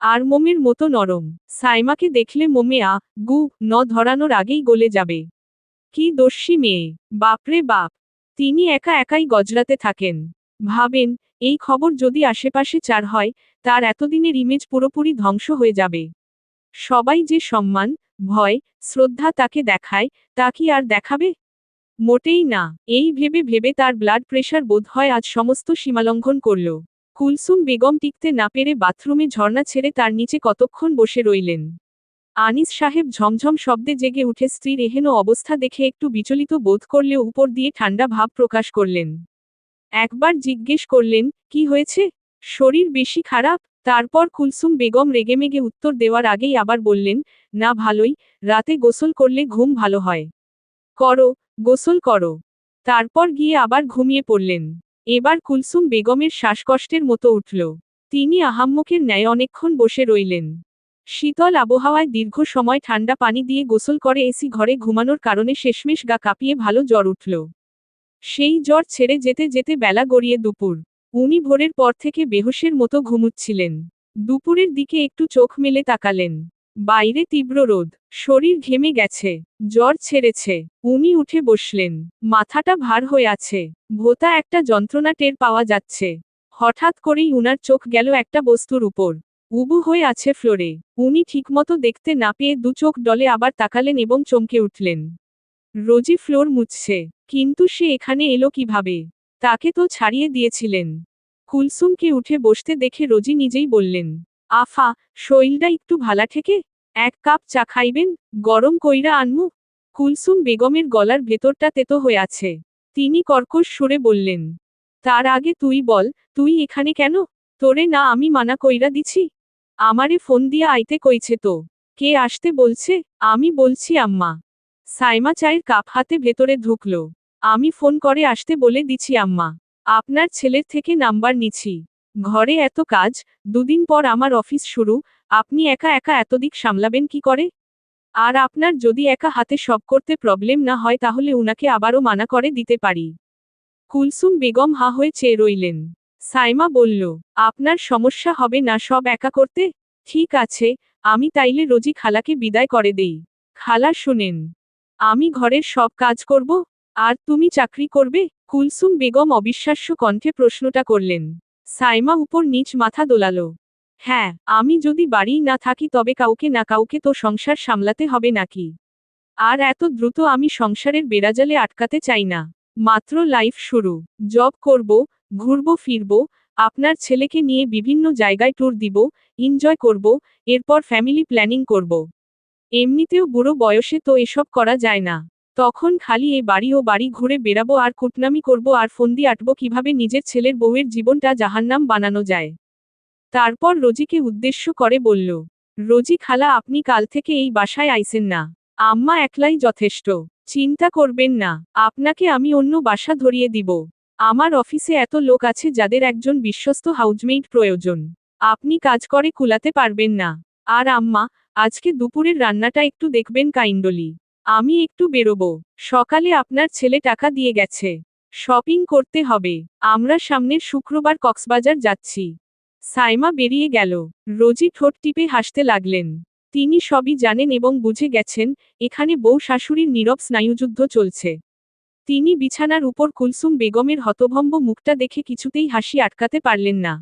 আর মোমের মতো নরম সাইমাকে দেখলে মোমে ধরানোর আগেই গলে যাবে। কি দস্যি মেয়ে, বাপরে বাপ। তিনি একা একাই গজরাতে থাকেন। ভাবেন, এই খবর যদি আশেপাশে চার হয়, তার এতদিনের ইমেজ পুরোপুরি ধ্বংস হয়ে যাবে। সবাই যে সম্মান, ভয়, শ্রদ্ধা তাকে দেখায়, তা কি আর দেখাবে? মোটেই না। এই ভেবে ভেবে তার ব্লাড প্রেশার বোধ হয় আজ সমস্ত সীমালঙ্ঘন করল। কুলসুম বেগম টিকতে না পেরে বাথরুমে ঝর্ণা ছেড়ে তার নিচে কতক্ষণ বসে রইলেন। আনিস সাহেব ঝমঝম শব্দে জেগে উঠে স্ত্রীর এহেন অবস্থা দেখে একটু বিচলিত বোধ করলেও উপর দিয়ে ঠান্ডা ভাব প্রকাশ করলেন। একবার জিজ্ঞেস করলেন, কি হয়েছে? শরীর বেশি খারাপ? তারপর কুলসুম বেগম রেগেমেগে উত্তর দেওয়ার আগেই আবার বললেন, না ভালোই, রাতে গোসল করলে ঘুম ভালো হয়। করো, গোসল করো। তারপর গিয়ে আবার ঘুমিয়ে পড়লেন। এবার কুলসুম বেগমের শ্বাসকষ্টের মতো উঠল। তিনি আহাম্মকের ন্যায় অনেকক্ষণ বসে রইলেন। শীতল আবহাওয়ায় দীর্ঘ সময় ঠান্ডা পানি দিয়ে গোসল করে এসি ঘরে ঘুমানোর কারণে শেষমেশ গা কাঁপিয়ে ভালো জ্বর উঠল। সেই জ্বর ছেড়ে যেতে যেতে বেলা গড়িয়ে দুপুর। উনি ভোরের পর থেকে বেহুশের মতো ঘুমুচ্ছিলেন। দুপুরের দিকে একটু চোখ মেলে তাকালেন। বাইরে তীব্র রোদ, শরীর ঘেমে গেছে, জ্বর ছেড়েছে। উনি উঠে বসলেন। মাথাটা ভার হয়ে আছে, ভোঁতা একটা যন্ত্রণা টের পাওয়া যাচ্ছে। হঠাৎ করেই উনার চোখ গেল একটা বস্তুর উপর। উবু হয়ে আছে ফ্লোরে। উনি ঠিকমতো দেখতে না পেয়ে দু চোখ ডলে আবার তাকালেন এবং চমকে উঠলেন। রোজি ফ্লোর মুছছে, কিন্তু সে এখানে এলো কিভাবে? তাকে তো ছাড়িয়ে দিয়েছিলেন। কুলসুমকে উঠে বসতে দেখে রোজি নিজেই বললেন, আফা, শরীরটা একটু ভালা ঠেকে? এক কাপ চা খাইবেন? গরম কইরা আনমু? কুলসুম বেগমের গলার ভেতরটা তেতো হয়ে আছে। তিনি কর্কশ সুরে বললেন, তার আগে তুই বল, তুই এখানে কেন? তোরে না আমি মানা কইরা দিছি? আমারে ফোন দিয়া আইতে কইছে তো। কে আসতে বলছে? আমি বলছি আম্মা। সাইমা চায়ের কাপ হাতে ভেতরে ঢুকল। আমি ফোন করে আসতে বলে দিছি আম্মা। আপনার ছেলের থেকে নাম্বার নিছি। ঘরে এত কাজ, দুদিন পর আমার অফিস শুরু, আপনি একা একা এত দিক সামলাবেন কি করে? আর আপনার যদি একা হাতে সব করতে প্রবলেম না হয় তাহলে উনাকে আবারও মানা করে দিতে পারি। কুলসুম বেগম হা হয়ে চেয়ে রইলেন। সাইমা বলল, আপনার সমস্যা হবে না সব একা করতে? ঠিক আছে, আমি তাইলে রোজি খালাকে বিদায় করে দেই। খালা শুনেন, আমি ঘরের সব কাজ করব, আর তুমি চাকরি করবে? কুলসুম বেগম অবিশ্বাস্য কণ্ঠে প্রশ্নটা করলেন। সাইমা উপর নিচ মাথা দোলালো। হ্যাঁ, আমি যদি বাড়িই না থাকি তবে কাউকে না কাউকে তো সংসার সামলাতে হবে নাকি? আর এত দ্রুত আমি সংসারের বেড়াজালে আটকাতে চাই না। মাত্র লাইফ শুরু। জব করব, ঘুরবো ফিরবো, আপনার ছেলেকে নিয়ে বিভিন্ন জায়গায় ট্যুর দিব, এনজয় করব, এরপর ফ্যামিলি প্ল্যানিং করব। এমনিতেও বুড়ো বয়সে তো এসব করা যায় না। তখন খালি এ বাড়ি ও বাড়ি ঘুরে বেড়াবো আর কুটনামি করব আর ফন্দি আঁটবো কিভাবে নিজের ছেলের বউয়ের জীবনটা জাহান্নাম বানানো যায়। তারপর রোজিকে উদ্দেশ্য করে বলল, রোজি খালা আপনি কাল থেকে এই বাসায় আইসেন না। আম্মা একলাই যথেষ্ট। চিন্তা করবেন না, আপনাকে আমি অন্য বাসা ধরিয়ে দিব। আমার অফিসে এত লোক আছে যাদের একজন বিশ্বস্ত হাউজমেইট প্রয়োজন। আপনি কাজ করে কুলাতে পারবেন না। আর আম্মা, আজকে দুপুরের রান্নাটা একটু দেখবেন কাইন্ডলি। আমি একটু বেরোবো। সকালে আপনার ছেলে টাকা দিয়ে গেছে। শপিং করতে হবে। আমরা সামনের শুক্রবার কক্সবাজার যাচ্ছি। সাইমা বেরিয়ে গেল। রোজি ঠোঁট টিপে হাসতে লাগলেন। তিনি সবই জানেন এবং বুঝে গেছেন, এখানে বউ শাশুড়ির নীরব স্নায়ুযুদ্ধ চলছে। তিনি বিছানার উপর কুলসুম বেগমের হতভম্ব মুখটা দেখে কিছুতেই হাসি আটকাতে পারলেন না।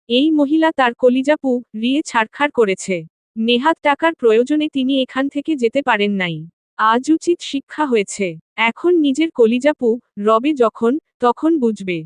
এই মহিলা তার কলিজা রিয়ে ছাড়খাড় করেছে। নেহাত টাকার প্রয়োজনে তিনি এখান থেকে যেতে পারেন নাই। আজ উচিত শিক্ষা হয়েছে। এখন নিজের কলিজা রবে যখন, তখন বুঝবে।